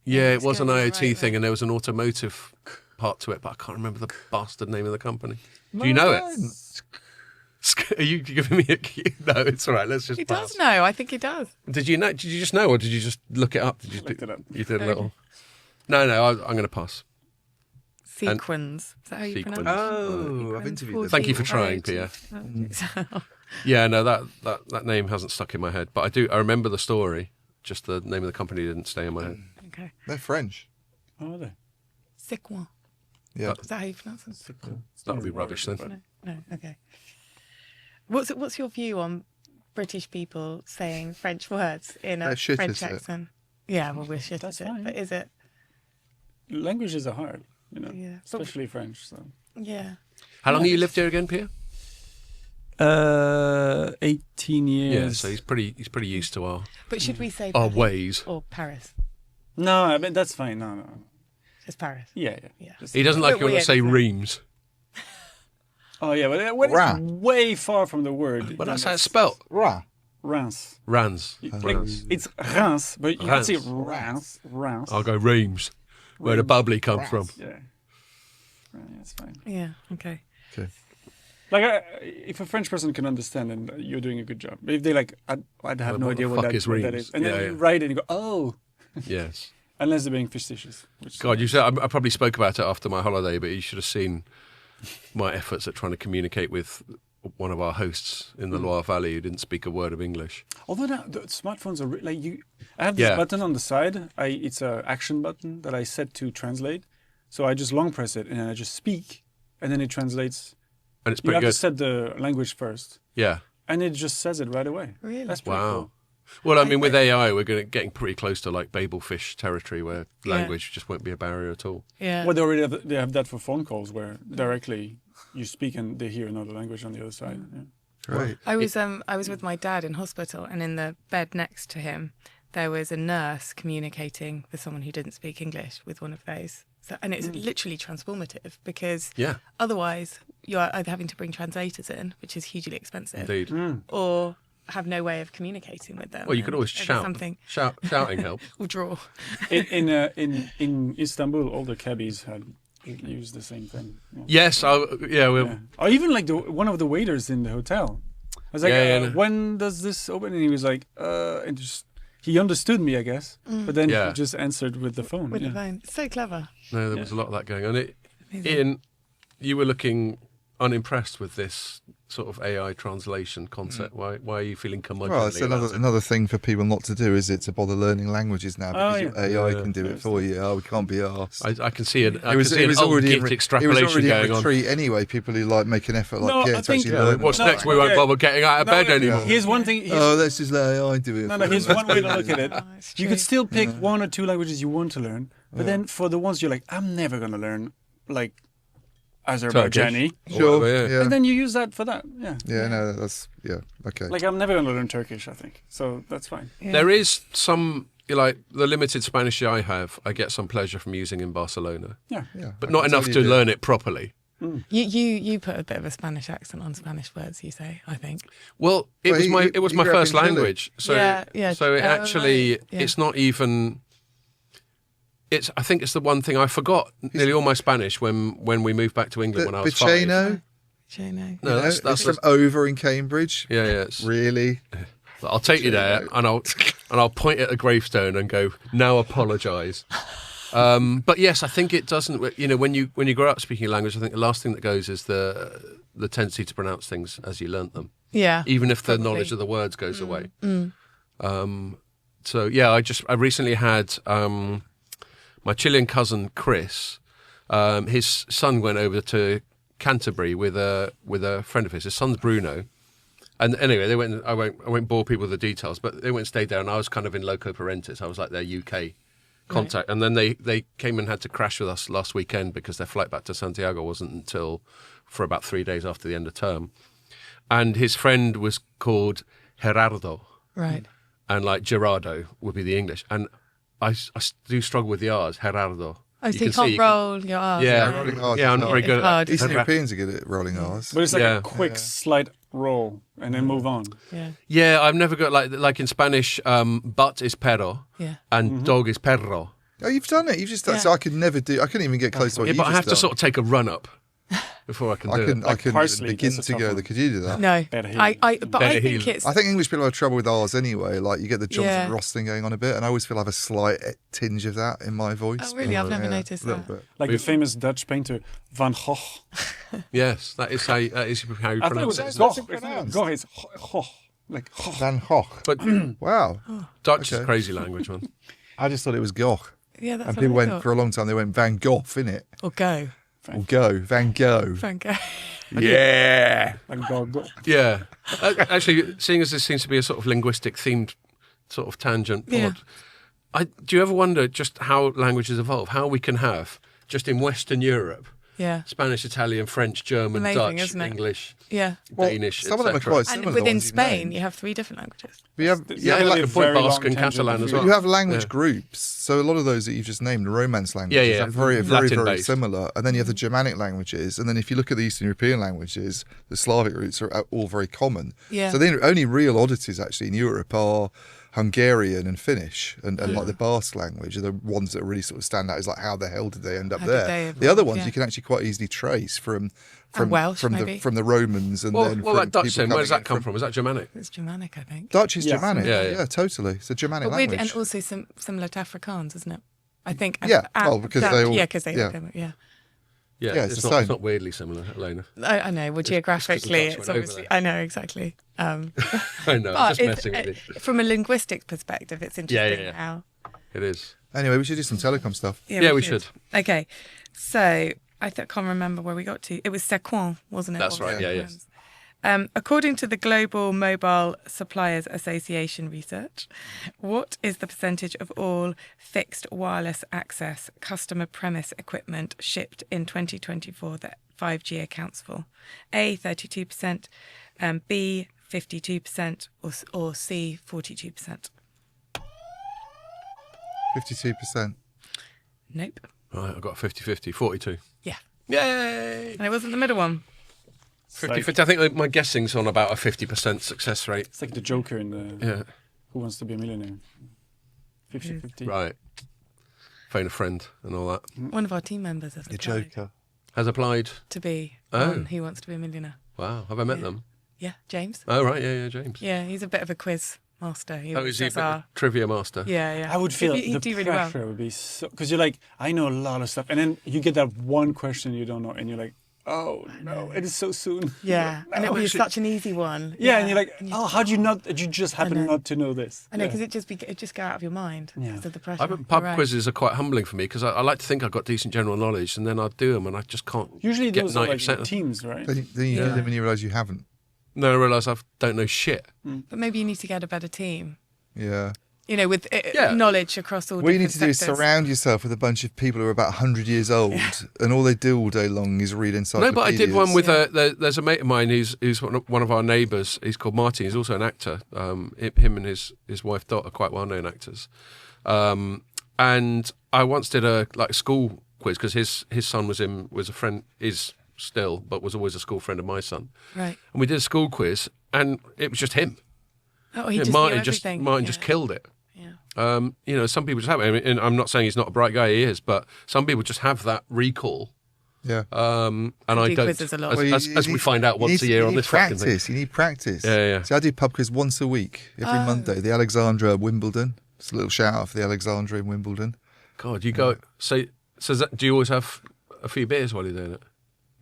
yeah, it it's was an going IoT right thing, there. and there was an automotive part to it, but I can't remember the bastard name of the company. Do you know it? Are you giving me a cue? No, it's all right. Let's just He pass. does know. I think he does. Did you know? Did you just know, or did you just look it up? Did you Looked it up. You did a little. No, I'm going to pass. Sequins. Is that how you Sequins. pronounce it? Oh, I've Sequins, interviewed 4G, them. Thank you for trying, IoT. Yeah, no, that name hasn't stuck in my head, but I remember the story. Just the name of the company didn't stay in my head. Okay. They're French. Oh, are they? Sequin. Yeah. Is that how you pronounce it? That would be rubbish then. No. Okay. What's your view on British people saying French words in a They're shit, French isn't it? accent? Yeah, well, we're shit That's at it. fine. But is it? Languages are hard, Yeah. especially French. So. Yeah. How long have you lived here again, Pierre? 18 years. Yeah, so he's pretty used to our But should we say our Paris ways. or Paris? No, I mean that's fine. No. Just Paris. Yeah. Yeah. He doesn't like Bit it when I weird, say isn't it? reams. Oh yeah, but when Ra. it's way far from the word. But that's how it's spelt. Ra. Reims. Rans. Like, it's Reims, but you can say Reims. Reims. I'll go Reims, where the bubbly comes from. Yeah. Right, that's fine. Yeah. Okay. Okay. Like, if a French person can understand, then you're doing a good job. But if they like, I'd have no What idea the what fuck that, is what that Reims? is. And then Yeah, you yeah. write it and you go, oh. Yes. Unless they're being facetious. Which God, you said I probably spoke about it after my holiday, but you should have seen my efforts at trying to communicate with one of our hosts in the Loire Valley who didn't speak a word of English. Although now the smartphones are like you, I have this button on the side. It's a action button that I set to translate. So I just long press it and then I just speak, and then it translates. And it's You pretty have good. to set the language first, Yeah. and it just says it right away. Really? That's pretty Wow. cool. Well, I mean, with AI, we're getting pretty close to like Babelfish territory where Yeah. language just won't be a barrier at all. Yeah. Well, they already have that for phone calls where directly you speak and they hear another language on the other side. Yeah. Great. I was with my dad in hospital, and in the bed next to him, there was a nurse communicating with someone who didn't speak English with one of those. So, and it's literally transformative, because Yeah, otherwise you're either having to bring translators in, which is hugely expensive, indeed. or have no way of communicating with them. Well, you could always And shout. something Shouting helps. or draw. In Istanbul, all the cabbies had used the same thing. Yeah. Yes, Yeah. Or even like one of the waiters in the hotel. I was like, Yeah. when does this open? And he was like, and just he understood me, I guess. But then Yeah. he just answered with the phone. With yeah. the phone. So clever. No, there was a lot of that going on. Amazing. Ian, you were looking unimpressed with this sort of AI translation concept. Why are you feeling curmudgeonly? Well, it's about it? another thing for people not to do, is it, to bother learning languages now, because your AI Yeah. can do it for you. Oh, we can't be arsed. I can see it. I It was can see an old already in git it was extrapolation already in going on. retreat anyway. People who like make an effort, like No, Pierre, I to think- actually Yeah, learn. What's No, next? We won't okay. bother getting out of bed No, anymore. Here's one thing. Oh, let's just let AI do it. No, for here's us. one way to look at it. Oh, it's You true. could still pick one or two languages you want to learn, but then for the ones you're like, I'm never going to learn, like Azerbaijani, Sure. Whatever, Yeah. and then you use that for that. Yeah. Yeah. No, that's okay. Like I'm never going to learn Turkish, I think. So that's fine. Yeah. There is some, like the limited Spanish I have, I get some pleasure from using in Barcelona, Yeah. yeah, but I not can enough tell to you do. learn it properly. You put a bit of a Spanish accent on Spanish words, you say, I think. Well, it Well, was my you- it was you my grew up first in Chile. language, so Yeah. so it Oh, actually right. Yeah. it's not even. I think it's the one thing I forgot nearly all my Spanish when we moved back to England when I was 5. Piceno, Jono. No, that's it's from over in Cambridge. yeah. It's, Really? I'll take you there, and I'll point at a gravestone and go, now apologise. But yes, I think it doesn't. You know, when you grow up speaking a language, I think the last thing that goes is the tendency to pronounce things as you learnt them, Yeah. even if the Probably. knowledge of the words goes away. So yeah, I recently had my Chilean cousin Chris. His son went over to Canterbury with a friend of his. His son's Bruno. And anyway, they went. I won't bore people with the details, but they went and stayed there, and I was kind of in loco parentis. I was like their UK contact, and then they came and had to crash with us last weekend because their flight back to Santiago wasn't until for about 3 days after the end of term. And his friend was called Gerardo, Right. and like Gerardo would be the English, and I do struggle with the R's. Gerardo. Oh, so you can see- can't roll your R's. Yeah, rolling R's yeah, is I'm not not- very It's good. hard. Eastern Gerardo. Europeans are good at rolling R's. But it's like Yeah. a quick, slight roll and then move on. Yeah. Yeah, I've never got like in Spanish, but is perro Yeah. and dog is perro. Oh, you've done it. You've just done Yeah. So I could never do. I couldn't even get close to what Yeah, you but just I have to done. sort of take a run up before I can do it. I couldn't parsley, begin that's a to tough go. one. Could you do that? No. Better I Better think heel. it's. I think English people have trouble with R's anyway. Like you get the Johnson Yeah. Ross thing going on a bit, and I always feel I have a slight tinge of that in my voice. Oh, really? I've never noticed a little that. bit. Like the famous Dutch painter Van Gogh. Yes, that is how you I thought it pronounce was it. Gogh. it pronounced? Gogh is Gogh. Like Gogh. Van Gogh. But Wow. Dutch is Okay. crazy language, man. I just thought it was Goch. Yeah, that's And what people I went thought. for a long time. They went Van Gogh, innit? Or go. Or go Van Gogh. Franco. Yeah, Like Gogh. yeah. Actually, seeing as this seems to be a sort of linguistic themed sort of tangent Yeah. pod, do you ever wonder just how languages evolve? How we can have just in Western Europe Yeah. Spanish, Italian, French, German, Amazing, Dutch, isn't it? English, Yeah. Danish, some of them are etc. quite similar. And the within ones you've Spain, named. you have 3 different languages. But you have, Yeah, It's like a the point very long Basque and tangent Catalan if as you- well. you have language Yeah. groups. So a lot of those that you've just named, the Romance languages, yeah. are very, very, very Latin-based. similar. And then you have the Germanic languages. And then if you look at the Eastern European languages, the Slavic roots are all very common. Yeah. So the only real oddities actually in Europe are Hungarian and Finnish, and like the Basque language are the ones that really sort of stand out. Is like how the hell did they end up How did there? they The other evolve, ones yeah. you can actually quite easily trace from Welsh, from maybe. the Romans and Well, then what from about Dutch people then? Where does coming that come from? Is that Germanic? It's Germanic, I think. Dutch is Yeah. Germanic. Yeah, Yeah, yeah. totally. It's a Germanic But weird, language. and also similar to Afrikaans, isn't it? I think. Yeah, well, because they all- Yeah, because they. yeah. Yeah. Yeah, it's it's the not, same. it's not weirdly similar, Elena. I know. Well, Just 'cause the geographically, Dutch it's went over obviously. there. I know exactly. I know, I'm But just messing with you. from a linguistic perspective, it's interesting yeah. how. It is. Anyway, we should do some telecom stuff. Yeah, we should. Okay, so I can't remember where we got to. It was Sequan, wasn't it? That's What was right, it? yeah. According to the Global Mobile Suppliers Association research, what is the percentage of all fixed wireless access customer premise equipment shipped in 2024 that 5G accounts for? A, 32%, B, 52%, or C, 42%? 52%. Nope. Right, I've got 50-50, 42. Yeah. Yay! And it wasn't the middle one. 50-50. I think my guessing's on about a 50% success rate. It's like the Joker in the Yeah, Who Wants to Be a Millionaire. 50-50. right. Phone a friend and all that. One of our team members has The applied Joker. Has applied. to be Oh. on Who Wants to Be a Millionaire. Wow, have I met Yeah. them? Yeah, James. Oh, right, yeah, James. Yeah, he's a bit of a quiz master. He Oh, is he a does bit of our- a trivia master? Yeah. I would feel He'd the do really well. pressure would be so... Because you're like, I know a lot of stuff. And then you get that one question you don't know. And you're like, oh, no, it is so soon. Yeah, and it No, was actually- such an easy one. Yeah, and you're like, and oh, how do you not... Did you just happen know. not to know this? I know, Yeah. because it just go out of your mind Yeah. because of the pressure. Pub You're right. quizzes are quite humbling for me because I like to think I've got decent general knowledge and then I do them and I just can't Usually get those are like 90%. teams, right? Then you do them and you realise you haven't. No, I realise I don't know shit. But maybe you need to get a better team. Yeah. You know, with Yeah. knowledge across all What you need different to do is sectors. surround yourself with a bunch of people who are about 100 years old, and all they do all day long is read No, encyclopedias. but I did one with there's a mate of mine who's one of our neighbours. He's called Martin. He's also an actor. Him and his wife Dot are quite well known actors. And I once did a school quiz because his son was a friend, is still, but was always a school friend of my son. Right. And we did a school quiz, and it was just him. Oh, he Yeah, just Martin knew everything. Martin just killed it. Yeah. You know, some people just have it. I mean, and I'm not saying he's not a bright guy, he is, but some people just have that recall. Yeah. And I do don't. quizzes a lot. As, Well, as we find out once a year on this fucking thing. practice. You need practice. Yeah. See, I do pub quiz once a week, every Monday. The Alexandra Wimbledon. Just a little shout out for the Alexandra in Wimbledon. God, you go. So do you always have a few beers while you're doing it?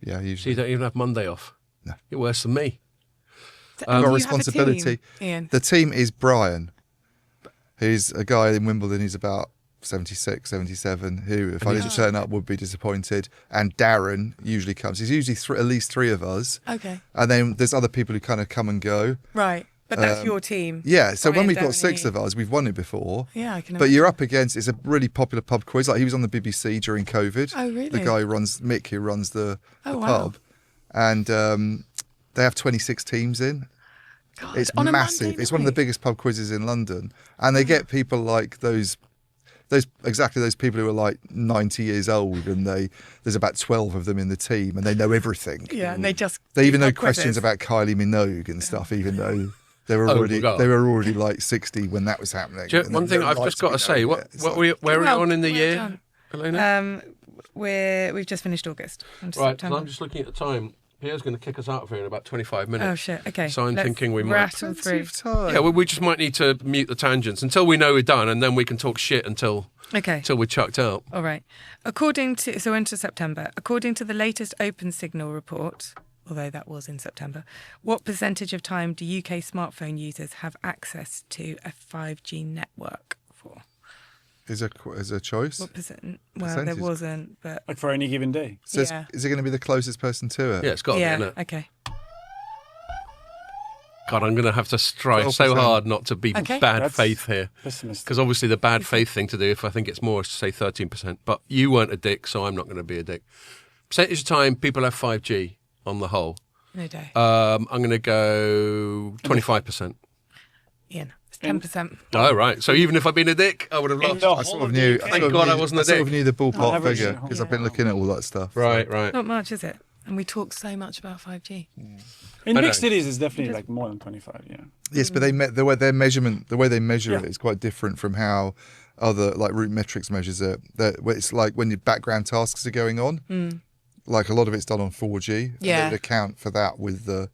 Yeah, So you usually. don't even have Monday off? No. You're worse than me. So, I've do got you responsibility. Have a team, Ian? The team is Brian, who's a guy in Wimbledon. He's about 76, 77, who, if I didn't turn up, would be disappointed. And Darren usually comes. There's usually at least 3 of us. Okay. And then there's other people who kind of come and go. Right. But that's your team. Yeah, so Brian, when we've got Darren, 6 and of us, we've won it before. Yeah, I can But imagine. you're up against, it's a really popular pub quiz. Like he was on the BBC during COVID. Oh, really? The guy who runs, Mick, who runs the Oh, wow. pub. And they have 26 teams in. God, It's on a massive. Monday It's one of the night? biggest pub quizzes in London. And they get people like those exactly those people who are like 90 years old, and there's about 12 of them in the team, and they know everything. Yeah, and they just. They even know pub quizzes. questions about Kylie Minogue and stuff, even though they were Oh, already God. like 60 when that was happening. Do you- And one they thing don't I've like just to got be to say, known yet. It's where are Well we on in the well year, done. Elena? We've just finished August. Into Right, September. I'm just looking at the time. Pierre's going to kick us out of here in about 25 minutes. Oh shit. Okay. So I'm let's thinking we might. rattle plenty through. of time. Yeah, well, we just might need to mute the tangents until we know we're done, and then we can talk shit until Okay. we're chucked out. All right. So into September, according to the latest Open Signal report, although that was in September, what percentage of time do UK smartphone users have access to a 5G network for? Is a choice? What percent? Well, Percentage. there wasn't, but Like for any given day. So yeah. is it going to be the closest person to it? Yeah, it's got to yeah. be, innit? Okay. God, I'm going to have to strive so 12%. hard not to be Okay. bad That's faith here. Pessimist. Because obviously the bad faith thing to do, if I think it's more, is to say 13%. But you weren't a dick, so I'm not going to be a dick. percentage of time people have 5G on the whole. No day. I'm going to go 25%. Ian, it's 10%. Oh, right. So even if I'd been a dick, I would have lost. I sort of knew. Thank God I wasn't a I sort of dick. knew the ballpark average, figure because I've been looking at all that stuff. Right, right. Not much, is it? And we talk so much about 5G. In I big know. cities, it's definitely like more than 25. Yeah. Yes, but the way they measure it is quite different from how other like root metrics measures it. It's like when your background tasks are going on. Like a lot of it's done on 4G. And Yeah. they would account for that with the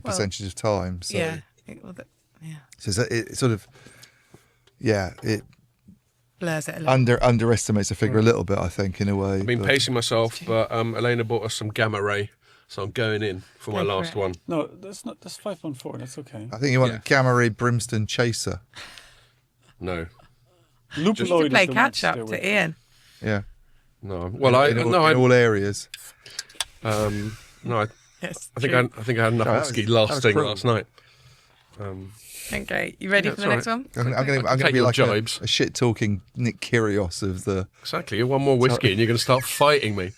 percentage of time. So, Yeah. So it sort of, it Blurs it a little. underestimates the figure a little bit, I think, in a way. I've been but- pacing myself, but Elena bought us some gamma ray, so I'm going in for my Go for last it. one. No, that's 5.4. That's okay. I think you want Yeah. a Gamma Ray Brimstone Chaser. No, You Lupuloid should is play the catch one up to stay to with. Ian. Yeah. no. Well, in all areas. No. Yes. I think I had enough No, that whiskey was lasting cruel. last night. Okay, you ready Yeah, for the it's next one? I'm going to take be your like jibes. a shit talking Nick Kyrgios of the. Exactly. You're one more whiskey and you're going to start fighting me.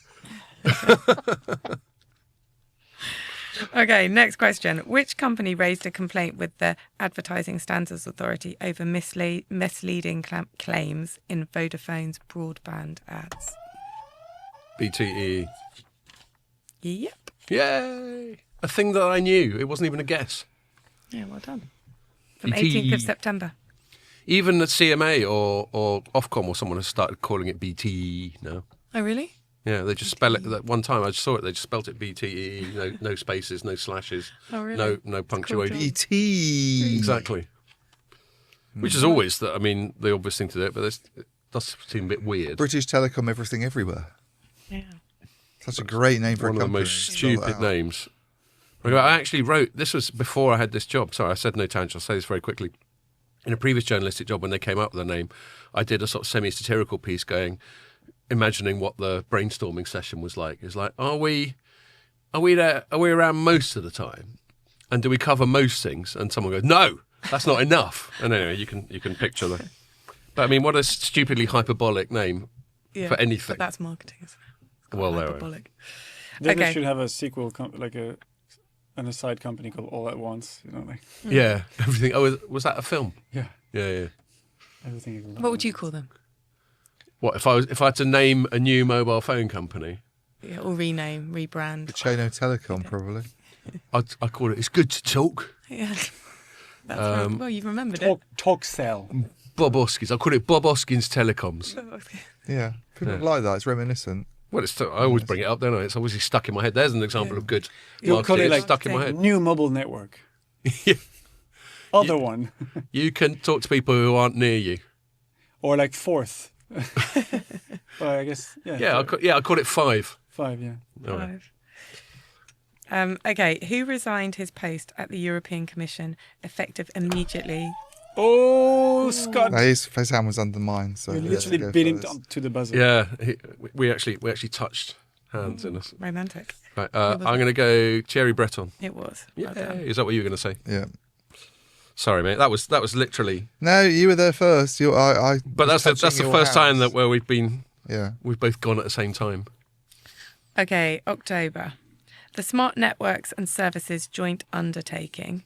Okay, next question. Which company raised a complaint with the Advertising Standards Authority over misleading claims in Vodafone's broadband ads? BTE. Yep. Yay! A thing that I knew. It wasn't even a guess. Yeah, well done. From BT. 18th of September. Even the CMA or Ofcom or someone has started calling it BTE now. Oh, really? Yeah, they just spell it. That one time I just saw it. They just spelt it BTE. No spaces, no slashes. Oh, really? No punctuation. Job. E.T. Exactly. Which is always the obvious thing to do, but it does seem a bit weird. British Telecom, everything, everywhere. Yeah. Such a great name for One a of the company. most Spell that stupid out. names. I actually wrote, this was before I had this job. Sorry, I said no tangent. I'll say this very quickly. In a previous journalistic job, when they came up with the name, I did a sort of semi-satirical piece imagining what the brainstorming session was like. It's like, are we there? Are we around most of the time? And do we cover most things? And someone goes, no, that's not enough. And anyway, you can picture that. But I mean, what a stupidly hyperbolic name Yeah. for anything. But that's marketing, isn't it? It's quite Well, there we are. hyperbolic. Then they Okay. should have a sequel, an aside company called All at Once. You know, like Yeah, everything. Oh, was that a film? yeah, Yeah. everything. Is What would you call them? What if I had to name a new mobile phone company? Yeah, or rename, rebrand. Chano Telecom, probably. I'd call it. It's good to talk. Yeah. That's right. Well, you've remembered Talk Cell. Bob Hoskins. I'll call it Bob Hoskins Telecoms. it. Yeah. People like that. It's reminiscent. Well, I always bring it up, don't I? It's obviously stuck in my head. There's an example of good You'll call marketing. it It's like stuck in my head. New Mobile Network. Yeah. Other one. You can talk to people who aren't near you. Or like Fourth. Well, I guess, yeah. Yeah, I'll call it 5. 5, yeah. All right. Okay, who resigned his post at the European Commission effective immediately? Oh, Scott. No, his hand was under mine. So You yeah, literally go beat him first. down to the buzzer. Yeah, we actually touched hands in us. Romantic. Right, I'm going to go Thierry Breton. It was. Yeah, Well done. is that what you were going to say? Yeah. Sorry, mate. That was literally. No, you were there first. But was that's the touching your first time hands. that where we've both gone at the same time. Okay, October. The Smart Networks and Services Joint Undertaking,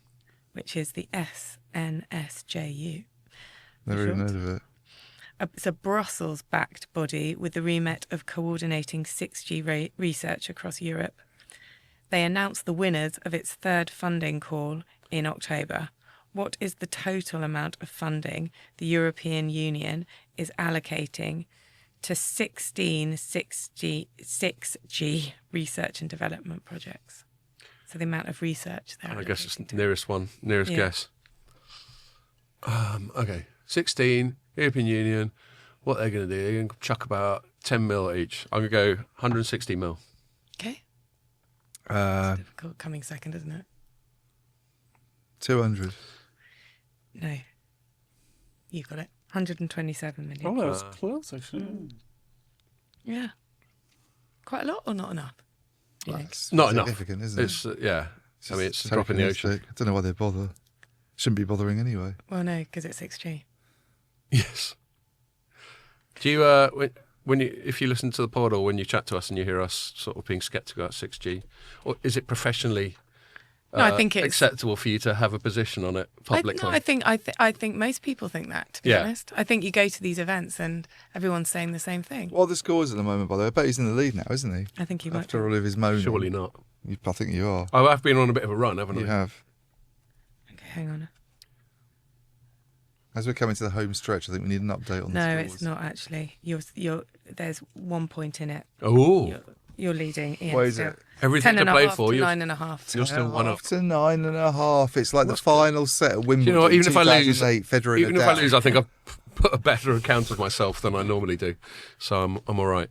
which is the SNSJU. Never even heard of it. It's a Brussels-backed body with the remit of coordinating 6G research across Europe. They announced the winners of its third funding call in October. What is the total amount of funding the European Union is allocating to 16 6G research and development projects? So the amount of research there. I guess it's nearest Yeah. guess. Okay, 16, European Union. What they're going to do, they're going to chuck about 10 mil each. I'm going to go 160 mil. Okay. Uh, Difficult coming second, isn't it? 200. No. You got it. 127 million. Oh, that was close, actually. Yeah. Quite a lot or not enough? Do you think? That's Not enough. significant, isn't it? It's I mean, it's a drop in the ocean. tokenistic. I don't know why they bother. Shouldn't be bothering anyway. Well, no, because it's 6G. Yes. Do you if you listen to the pod or when you chat to us and you hear us sort of being sceptical about 6G, or is it professionally No, I think it's acceptable for you to have a position on it publicly? I think most people think that. To be Yeah. honest, I think you go to these events and everyone's saying the same thing. What are the scores at the moment, by the way? I bet he's in the lead now, isn't he? I think you might. After all of his moaning. Surely not. I think you are. Oh, I've been on a bit of a run, haven't You I? have. Okay, hang on. As we're coming to the home stretch, I think we need an update on the No, scores. it's not actually. You're there's 1 point in it. Oh, You're leading. Ian, What is still. it? everything 10 to and a play half for. to You're 9.5. you're still 1 up. To 9.5. It's like the final set at Wimbledon. Do you know what? Even if I lose, 2008, Federer even if I Nadal. lose, I think I've put a better account of myself than I normally do. So I'm all right.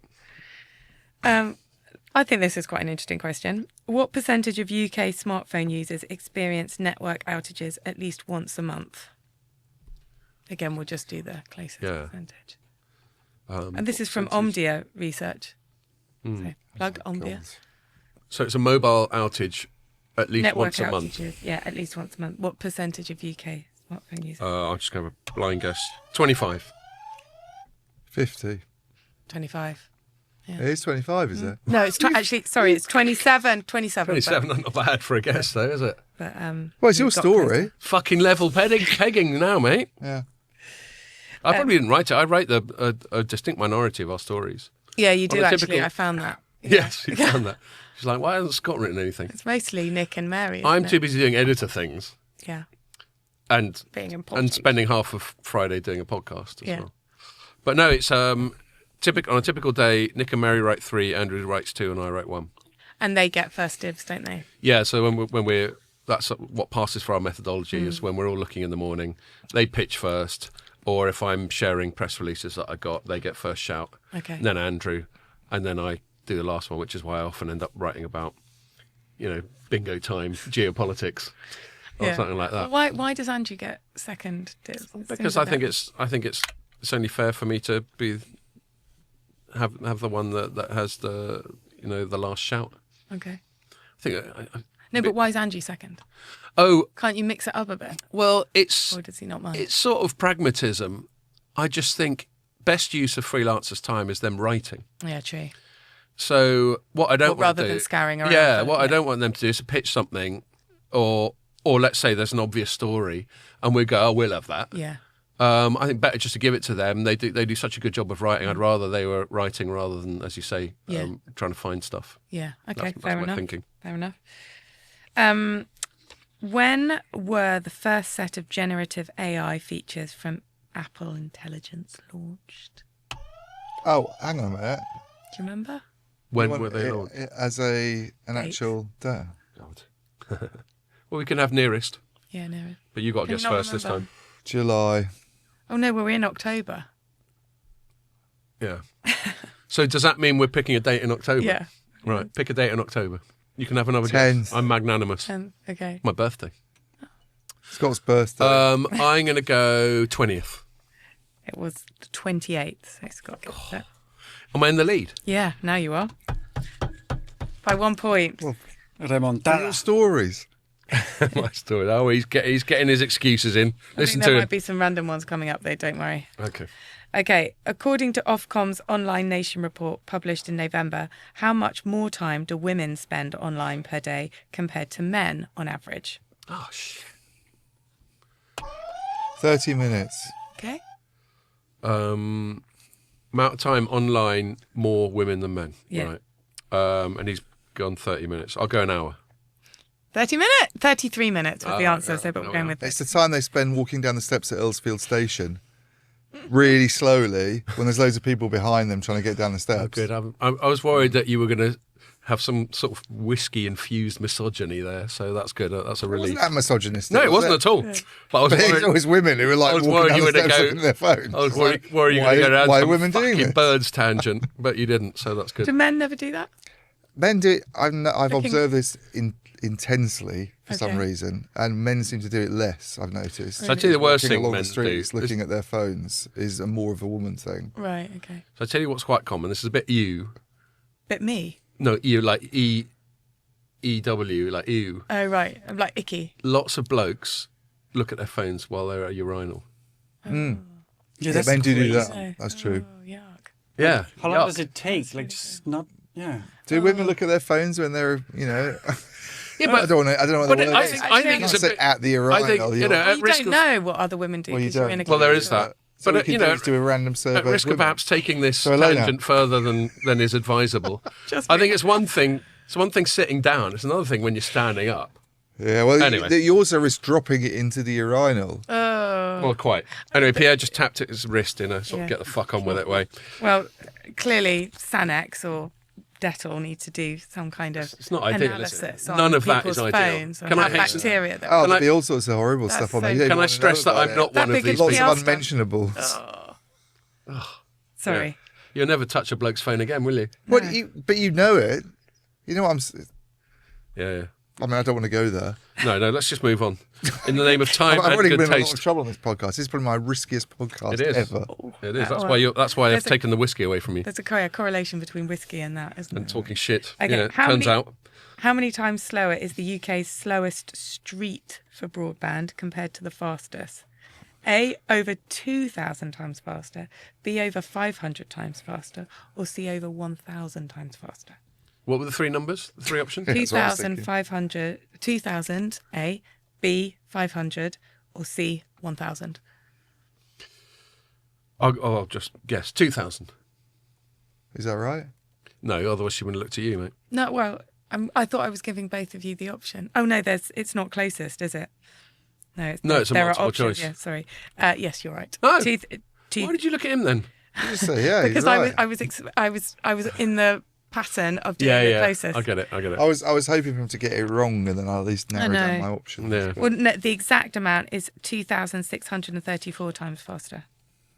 I think this is quite an interesting question. What percentage of UK smartphone users experience network outages at least once a month? Again, we'll just do the closest percentage. And this is from Omdia research. So plug Omdia. So it's a mobile outage at least Network once a month. outages, yeah, at least once a month. What percentage of UK smartphone users? I'm just going to have a blind guess. 25. 50. 25. It is 25, is it? No, it's actually, sorry, it's 27. 27. 27, not bad for a guess, though, is it? But, Well, it's your we've got story. closer. Fucking level pegging now, mate. Yeah. I probably didn't write it. I write a distinct minority of our stories. Yeah, you do On a actually. typical- I found that. Yeah. Yes, you've done that. She's like, why hasn't Scott written anything? It's mostly Nick and Mary. I'm isn't too it? busy doing editor things Yeah, and being important. and spending half of Friday doing a podcast as Yeah. well. But no, it's on a typical day, Nick and Mary write 3, Andrew writes 2, and I write 1. And they get first dibs, don't they? Yeah, so when we're that's what passes for our methodology is when we're all looking in the morning, they pitch first, or if I'm sharing press releases that I got, they get first shout. Okay. And then Andrew, and then I do the last one, which is why I often end up writing about, bingo time, geopolitics, or something like that. Why does Andrew get second dibs? Because I think it's only fair for me to have the one that has the the last shout. Okay. I think No, but why is Andrew second? oh Can't you mix it up a bit? well, it's Or does he not mind? it's sort of pragmatism. I just think best use of freelancers' time is them writing. Yeah, true. So what I don't want rather to do, than scouring around Yeah, for- what I yeah. don't want them to do is to pitch something, or let's say there's an obvious story, and we go, oh, we'll have that. Yeah. I think better just to give it to them. They do such a good job of writing. I'd rather they were writing rather than, as you say, Yeah. trying to find stuff. Yeah. Okay. That's fair my enough. thinking. Fair enough. When were the first set of generative AI features from Apple Intelligence launched? Oh, hang on a minute. Do you remember? When You were want they it- launched? it as an actual date? God. Well, we can have nearest, Yeah, no. but you got to Can guess you not first this remember? time. July. Oh no, we're in October. Yeah. So does that mean we're picking a date in October? Yeah. Right. Pick a date in October. You can have another Tenth. guess. I'm magnanimous. Okay. My birthday. Scott's birthday. I'm going to go 20th. It was the 28th. So Scott gets it. Am I in the lead? Yeah, now you are. By 1 point. What are Remontada. your stories? My story. Oh, he's getting his excuses in. I Listen think to there him. might be some random ones coming up though, don't worry. Okay. Okay, according to Ofcom's Online Nation report published in November, how much more time do women spend online per day compared to men on average? Oh shit. 30 minutes. Okay. Amount of time online, more women than men. Yeah. Right. And he's gone 30 minutes. I'll go an hour. 30 minutes? 33 minutes was the Oh, answer, yeah. so but No, we're going yeah. with It's this. the time they spend walking down the steps at Earlsfield Station really slowly when there's loads of people behind them trying to get down the steps. Oh, good. I was worried that you were going to have some sort of whiskey-infused misogyny there, so that's good. That's a It relief. wasn't that misogynistic. No, it was wasn't at all. But I was But it's worried. always women who are like I was walking worried down you the were gonna steps go- looking at their phones. I was It's worried, like, worried you were why- going to go down why are some women doing fucking this? birds tangent, but you didn't, so that's Do good. men never do that? Men do. I've Looking- observed this intensely for some Okay. reason, and men seem to do it less. I've noticed. So I tell you the worst Walking thing along men the streets, do. looking at their phones, is more of a woman thing. Right, okay. So I tell you what's quite common. This is a bit you. But me? No, you like EW, like ew. Oh, right. I'm like icky. Lots of blokes look at their phones while they're at a urinal. Yeah, Yeah, that's men do crazy. that. So- That's true. Oh, yuck. Yeah. How long Yuck. does it take? Like, just not. Yeah. Do women look at their phones when they're, Yeah, I don't know what but the word I is. think it's a Say bit at the I urinal. think, you know, Well, at you risk don't of, know what other women do. Well, you 'cause you're in a don't. well, there is community. that. So But, we you could know, just do a random survey. at risk of women. perhaps taking this So, Elena. tangent further than is advisable, Just I think it's one thing sitting down. It's another thing when you're standing up. Yeah, well, Anyway. you also risk dropping it into the urinal. Well, quite. Anyway, Pierre just tapped his wrist in a sort of Yeah. get the fuck on with it way. Well, clearly Sanex or Dettol need to do some kind of It's not ideal, is it? analysis on None of that people's is ideal. phones or Can I have hasten- bacteria that Oh, Can there'd I- be all sorts of horrible That's stuff on so- there. You don't Can I wanna stress know that about I'm not it. That one of big these is Lots PR people? of stuff. unmentionables. Sorry. You'll never touch a bloke's phone again, will you? But you know it. You know what Yeah. I mean, I don't want to go there. No, let's just move on. In the name of time I've and already good been in a lot taste. of trouble on this podcast. This is probably my riskiest podcast It is. ever. It is. That's well, why I've there's a- taken the whiskey away from you There's a correlation between whiskey and that, isn't and there? talking shit. Okay, Yeah, how turns many- out. How many times slower is the UK's slowest street for broadband compared to the fastest? A, over 2,000 times faster, B, over 500 times faster, or C, over 1,000 times faster? What were the three numbers? The three options? That's what I was thinking. 2,000, A, B, 500, or C, 1,000? I'll just guess 2,000. Is that right? No, otherwise she wouldn't have looked at you, mate. No, well, I thought I was giving both of you the option. Oh, no, it's not closest, is it? No, it's a there are multiple options. choice. Yeah, sorry. Yes, you're right. Oh. Two- Why did you look at him then? You just say, yeah, because you're right. I was in the pattern of doing Yeah, the yeah. closest. I get it. I was hoping for him to get it wrong, and then I'll at least narrow down know. my options. Yeah. Well, no, the exact amount is 2,634 times faster.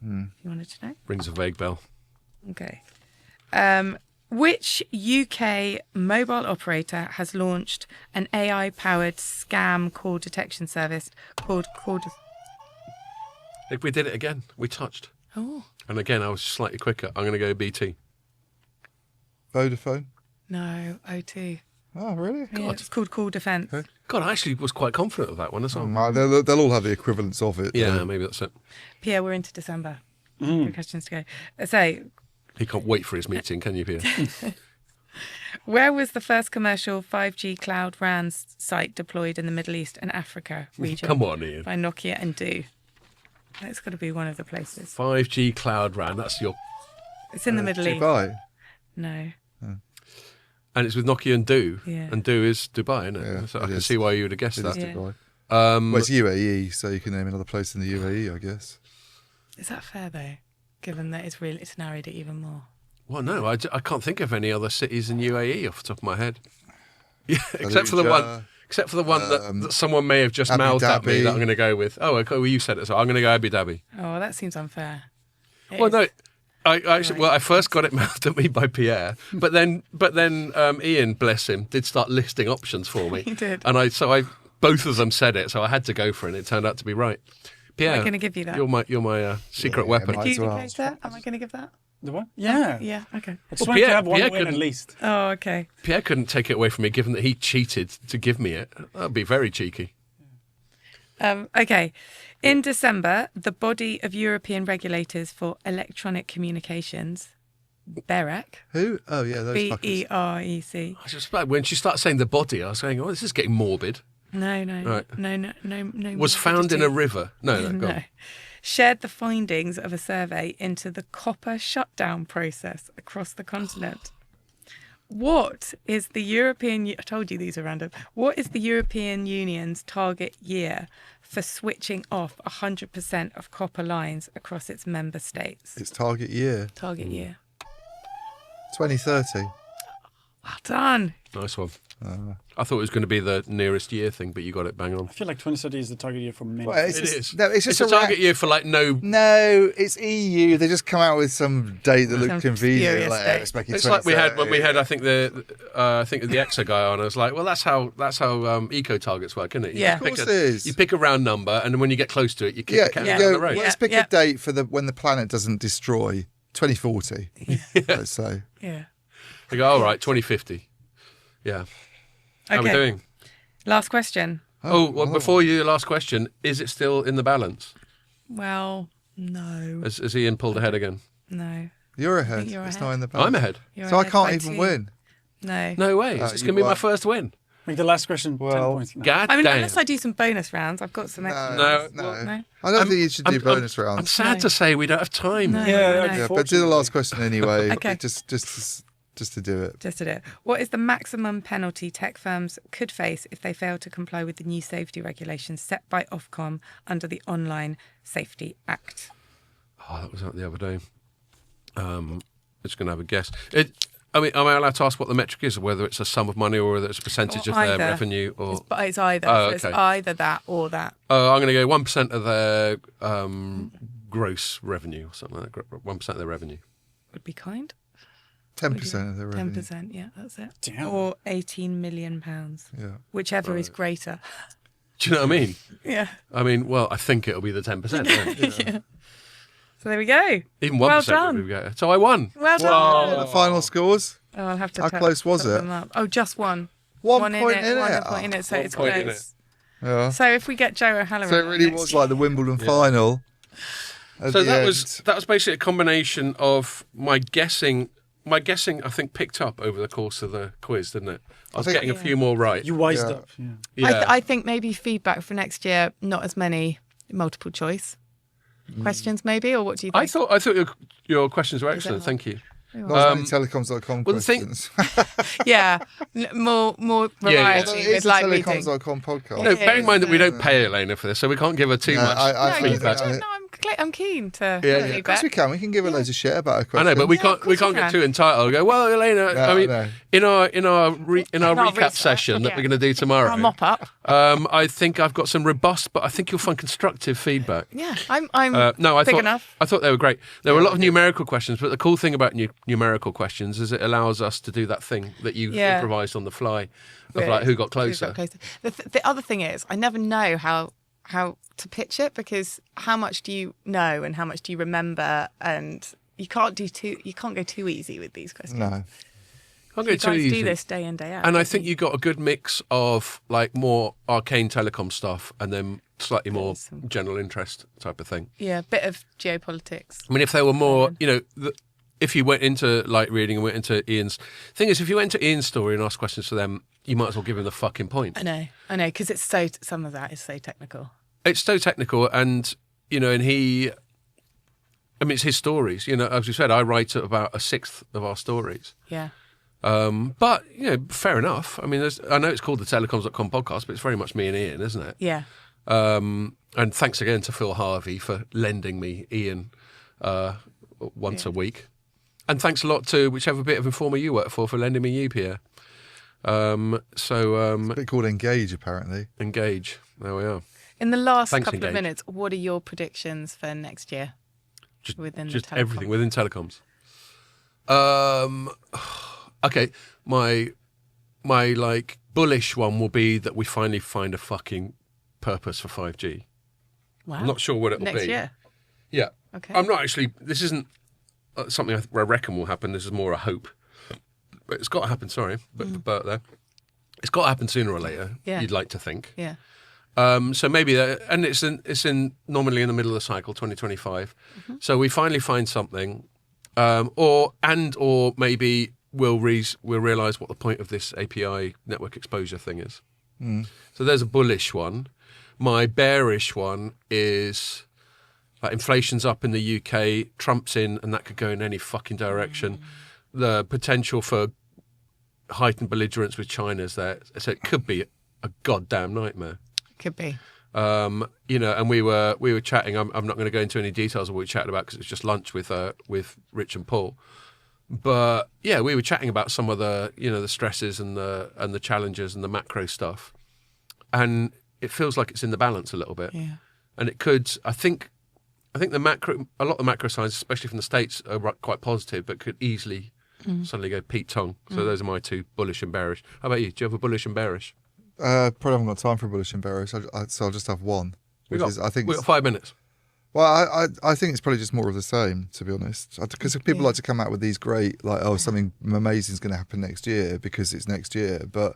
You wanted to know? Rings a vague bell. Okay. Which UK mobile operator has launched an AI-powered scam call detection service called Call? If we did it again, we touched. Oh And again, I was slightly quicker. I'm going to go BT. Vodafone? no, O2. Oh, really? Yeah, it's called Call Defence. God, I actually was quite confident of that one as well. They'll all have the equivalents of it. Yeah, though. maybe that's it. Pierre, we're into December. 3 questions to go. So, He can't wait for his meeting, can you, Pierre? where was the first commercial 5G cloud RAN site deployed in the Middle East and Africa region? Come on, Ian. By Nokia and Do. That's got to be one of the places. 5G Cloud RAN, that's your... It's in the Middle East. Dubai. No. And it's with Nokia and Do. Yeah. And Do is Dubai, isn't it? Yeah, So I it can is. see why you would have guessed It that. is Yeah. Dubai. Um, Well, it's UAE, so you can name another place in the UAE, I guess. Is that fair though? Given that it's narrowed it even more. well, no, I can't think of any other cities in UAE off the top of my head. Yeah, except for the one that someone may have just Abu mouthed at me Dhabi. that I'm going to go with. Oh, okay, well, you said it, so I'm going to go Abu Dhabi. Oh, that seems unfair. It Well, is. no, I first got it mouthed at me by Pierre, but then Ian, bless him, did start listing options for me. He did. And both of them said it, so I had to go for it, and it turned out to be right. Pierre, Am I going to give you that? You're my secret Yeah, weapon. might Do as you well. indicate that? Am I going to give that? The one? Yeah. Yeah. Okay. I just Well, wanted to Pierre- have one Pierre win at couldn't- least. Oh, okay. Pierre couldn't take it away from me, given that he cheated to give me it. That'd be very cheeky. Okay. In December, the body of European regulators for electronic communications, BEREC, Who? Oh, yeah, those fuckers. BEREC. I just when she started saying the body, I was going, "Oh, this is getting morbid." No. Right. No. Was found in a river. No, go No. on. Shared the findings of a survey into the copper shutdown process across the continent. What is the I told you these are random. What is the European Union's target year for switching off 100% of copper lines across its member states? It's target year, Target year. 2030. Well done. Nice one. I thought it was going to be the nearest year thing, but you got it bang on. I feel like 2030 is the target year for many. Well, it's It just, is. No, it's just It's a target year for like no. No, it's EU. They just come out with some date that Some looks convenient. spurious Like, date. let's make it It's like we had when we 2030. had I think the EXA guy on. I was like, well, that's how eco targets work, isn't it? You Yeah. just pick Of course it is. You pick a round number, and then when you get close to it, you kick Yeah, the can you down go, the road. let's pick a date for when the planet doesn't destroy. 2040. Let's say. Yeah. They go, all right, 2050. Yeah. How are we Okay. doing? Last question. Before your last question, is it still in the balance? Well, no. Has Ian pulled ahead again? No. You're ahead. you're It's ahead. not in the bag. I'm ahead. You're So I ahead can't by even 2. win. No. No way. It's going to be my first win. Make the last question 10 Well, points. No. God I mean, damn. unless I do some bonus rounds, I've got some extra. No. No. I don't think you should do bonus I'm rounds. sad No. to say we don't have time. No. Yeah, I know. Yeah, but do the last unfortunately. question anyway. Okay. Just to do it. Just to do it. What is the maximum penalty tech firms could face if they fail to comply with the new safety regulations set by Ofcom under the Online Safety Act? Oh, that was out the other day. Just going to have a guess. I mean, am I allowed to ask what the metric is, or whether it's a sum of money or whether it's a percentage Or of their either. revenue? Or It's either. Oh, So it's okay. either that or that. I'm going to go 1% of their gross revenue or something like that. 1% of their revenue. Would be kind. 10% of the revenue. 10%, yeah, that's it. Damn. Or £18 million. Yeah. Whichever is greater. Do you know what I mean? Yeah. I mean, well, I think it'll be the 10%. Right? So there we go. Even 1% Well done. would be good. So I won. Well done. The final scores? Oh, I'll have to How close was top it? them up. Oh, just one. One in point it. in One it. point in it, so one it's point in close. Yeah. So if we get Joe O'Halloran, So it really next was like the Wimbledon final. at So the that end. was basically a combination of my guessing. My guessing, I think, picked up over the course of the quiz, didn't it? I was think- getting a few more right. You wised Yeah. up. Yeah. Yeah. I think maybe feedback for next year, not as many multiple choice questions, maybe, or what do you think? I thought your questions were Is excellent. that Thank you. Not as many Telecoms.com well, the thing- questions. Yeah, more variety Although it with is a light reading. Telecoms.com podcast. No, It bear in is, mind that we don't pay Elena for this, so we can't give her too No, much I No, you feedback. can- no, I'm keen to Yeah, hear yeah. Of feedback. course we can. We can give her loads of shit about her I questions. know, but we Yeah, can't of course get we can. too entitled. Go, well, Elena. No, I mean, no. in our recap research, session that yeah. we're going to do tomorrow, I'll mop up. I think I've got some robust, but I think you'll find constructive feedback. Yeah, I'm No, I big thought enough. I thought they were great. There were a lot of numerical questions, but the cool thing about numerical questions is it allows us to do that thing that you Yeah. improvised on the fly of Really. like who got Who closer. The other thing is, I never know how to pitch it, because how much do you know and how much do you remember, and you can't go too easy with these questions. No. Can't go You too guys easy. do this day in, day out. And I don't think you? you got a good mix of like more arcane telecom stuff and then slightly more Awesome. general interest type of thing. Yeah, a bit of geopolitics. I mean, if there were more, if you went into light reading and went into Ian's thing is, if you went into Ian's story and asked questions to them, you might as well give him the fucking point. I know, because some of that is so technical. It's so technical, and it's his stories. As we said, I write about a sixth of our stories. Yeah. But fair enough. I mean, I know it's called the Telecoms.com podcast, but it's very much me and Ian, isn't it? Yeah. And thanks again to Phil Harvey for lending me Ian once a week. And thanks a lot to whichever bit of Informer you work for lending me you, Pierre. A bit called Engage, apparently. Engage. There we are. In the last Thanks, couple Engage. of minutes, what are your predictions for next year? Within the Just telecom? everything within telecoms. Okay, my like bullish one will be that we finally find a fucking purpose for 5G. Wow. I'm not sure what it will Next be. year. Yeah. Okay. I'm not actually. This isn't something I reckon will happen. This is more a hope. But it's got to happen. Sorry, but there. It's got to happen sooner or later. Yeah. You'd like to think. Yeah. So maybe that, and it's normally in the middle of the cycle, 2025. Mm-hmm. So we finally find something, or maybe we'll realise what the point of this API network exposure thing is. So there's a bullish one. My bearish one is inflation's up in the UK, Trump's in, and that could go in any fucking direction. The potential for heightened belligerence with China's there, so it could be a goddamn nightmare. Could be. And we were chatting. I'm not going to go into any details of what we chatted about because it was just lunch with Rich and Paul. But yeah, we were chatting about some of the the stresses and the challenges and the macro stuff, and it feels like it's in the balance a little bit. Yeah. And it could. I think a lot of the macro signs, especially from the States, are quite positive, but could easily suddenly go Pete Tong. So those are my two, bullish and bearish. How about you? Do you have a bullish and bearish? Probably haven't got time for bullish and bearish, so I'll just have one. We've got 5 minutes. Well, I think it's probably just more of the same, to be honest. Because people like to come out with these great, something amazing is going to happen next year because it's next year. But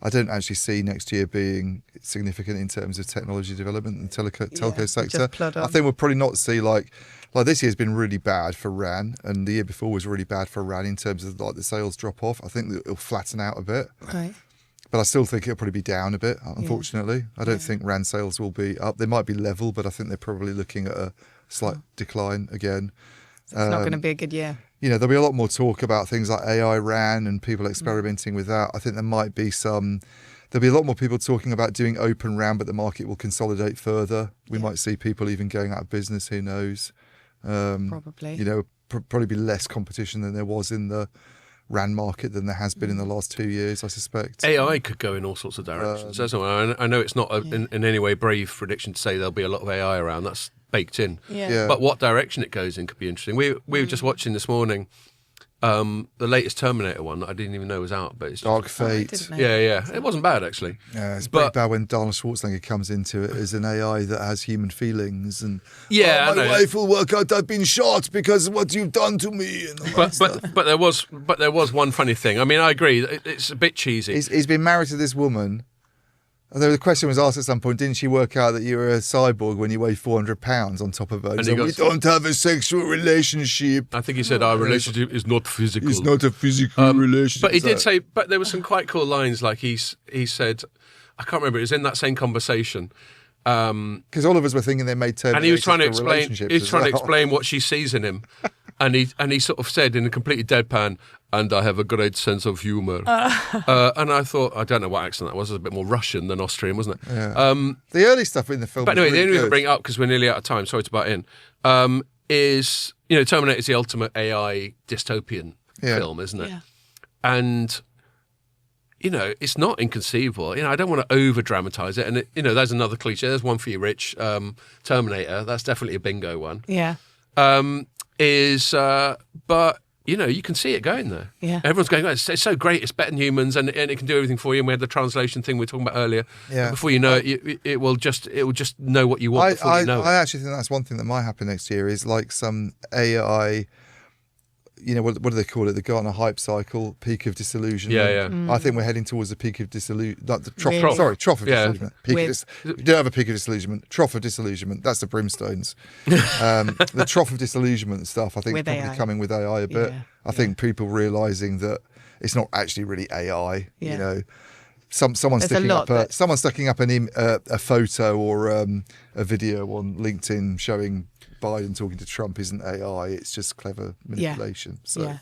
I don't actually see next year being significant in terms of technology development in the telco sector. just plod on. I think we'll probably not see like this year's been really bad for RAN, and the year before was really bad for RAN in terms of like the sales drop off. I think that it'll flatten out a bit. Right. But I still think it'll probably be down a bit, unfortunately. I don't think RAN sales will be up. They might be level, but I think they're probably looking at a slight decline again. So it's not going to be a good year. There'll be a lot more talk about things like AI RAN and people experimenting with that. I think there'll be a lot more people talking about doing open RAN, but the market will consolidate further. We might see people even going out of business, who knows? Probably. Probably be less competition than there was in the RAN market than there has been in the last 2 years, I suspect. AI could go in all sorts of directions. I know it's not in any way brave prediction to say there'll be a lot of AI around. That's baked in. Yeah. But what direction it goes in could be interesting. We were just watching this morning the latest Terminator one that I didn't even know was out. But it's Dark Fate. Yeah. It wasn't bad, actually. Yeah, it's pretty bad when Arnold Schwarzenegger comes into it as an AI that has human feelings and my wife will work out I've been shot because of what you've done to me. And all that stuff. But there was one funny thing. I mean, I agree. It's a bit cheesy. He's been married to this woman. Although the question was asked at some point, didn't she work out that you were a cyborg when you weigh 400 pounds on top of her? So we don't have a sexual relationship. I think he said our relationship is not physical. It's not a physical relationship. But he did say, but there were some quite cool lines. Like he said, I can't remember, it was in that same conversation. Because all of us were thinking they made Terminator. And he was trying to explain what she sees in him. And he sort of said in a completely deadpan, and I have a great sense of humour. And I thought, I don't know what accent that was. It was a bit more Russian than Austrian, wasn't it? Yeah. The early stuff in the film. But anyway, really the only reason I good. bring it up, because we're nearly out of time, sorry to butt in, is, Terminator is the ultimate AI dystopian film, isn't it? Yeah. And, it's not inconceivable. I don't want to over-dramatise it. And, there's another cliche. There's one for you, Rich. Terminator, that's definitely a bingo one. Yeah. But you can see it going there. Yeah. Everyone's going, oh, it's so great, it's better than humans, and it can do everything for you. And we had the translation thing we were talking about earlier. Yeah. And before you know it, it will just know what you want before you know it. I actually think that's one thing that might happen next year is like some AI. What do they call it? The Gartner hype cycle, peak of disillusionment. Yeah. I think we're heading towards the peak of disillusionment. The trough. Really? Sorry, trough of disillusionment. With- You don't have a peak of disillusionment. Trough of disillusionment. That's the brimstones. The trough of disillusionment stuff. I think With probably AI. coming with AI a bit. Yeah. I think people realising that it's not actually really AI. Yeah. Someone There's a sticking lot up someone sticking up a photo or a video on LinkedIn showing Biden talking to Trump isn't AI. It's just clever manipulation. So. Yeah.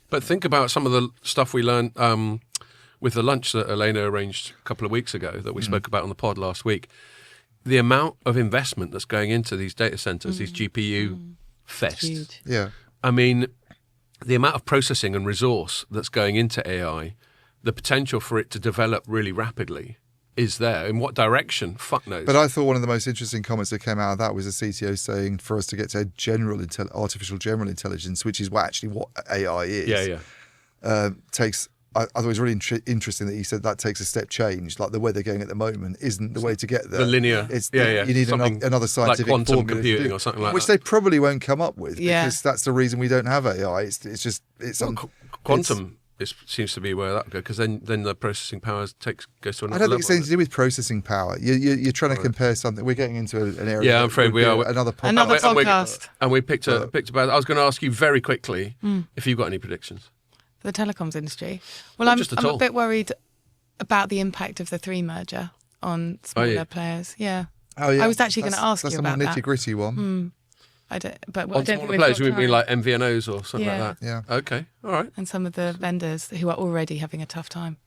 But think about some of the stuff we learned with the lunch that Elena arranged a couple of weeks ago that we spoke about on the pod last week. The amount of investment that's going into these data centers, these GPU fests. Huge. Yeah. I mean, the amount of processing and resource that's going into AI, the potential for it to develop really rapidly is there. In what direction? Fuck knows. But I thought one of the most interesting comments that came out of that was a CTO saying for us to get to artificial general intelligence, which is what AI is. Takes. I thought it was really interesting that he said that takes a step change. Like the way they're going at the moment isn't the way to get there. The linear. You need another scientific like quantum formula computing or something like which that. they probably won't come up with because that's the reason we don't have AI. Quantum. It seems to be where that goes, because then the processing power goes to another level. I don't think it's anything to do with processing power. You're trying to compare something. We're getting into an area. Yeah, I'm afraid we are. Another podcast. And we picked about. I was going to ask you very quickly if you've got any predictions. The telecoms industry. Well, I'm a bit worried about the impact of the 3 merger on smaller players. Yeah. Oh yeah. I was actually going to ask you about that. That's a more nitty-gritty one. I don't. But on I don't smaller think players, you we've would got mean like MVNOs or something like that. Yeah. Okay. All right. and some of the vendors who are already having a tough time.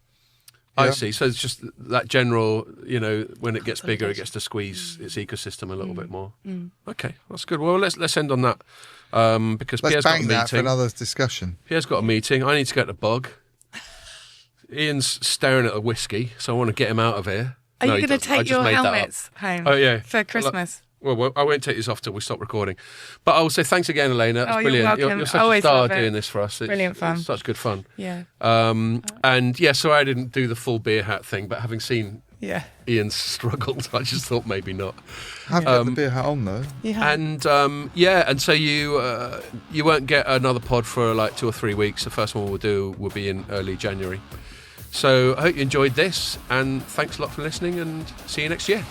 I see. So it's just that general, when it gets bigger, it gets to squeeze its ecosystem a little bit more. Okay, that's good. Well, let's end on that because Let's Pierre's got a bang that for meeting. another discussion. Pierre's got a meeting. I need to get the bug. Ian's staring at a whiskey, so I want to get him out of here. Are you going to take your helmets home for Christmas? Well, I won't take this off till we stop recording. But I will say thanks again, Elena. That's you're brilliant. welcome. You're such Always a star love it. doing this for us. It's Brilliant fun. It's such good fun. Yeah. And sorry I didn't do the full beer hat thing, but having seen Yeah. Ian's struggled, I just thought maybe not. I've got the beer hat on though. Yeah. And and so you won't get another pod for like 2 or 3 weeks. The first one we'll do will be in early January. So I hope you enjoyed this, and thanks a lot for listening, and see you next year.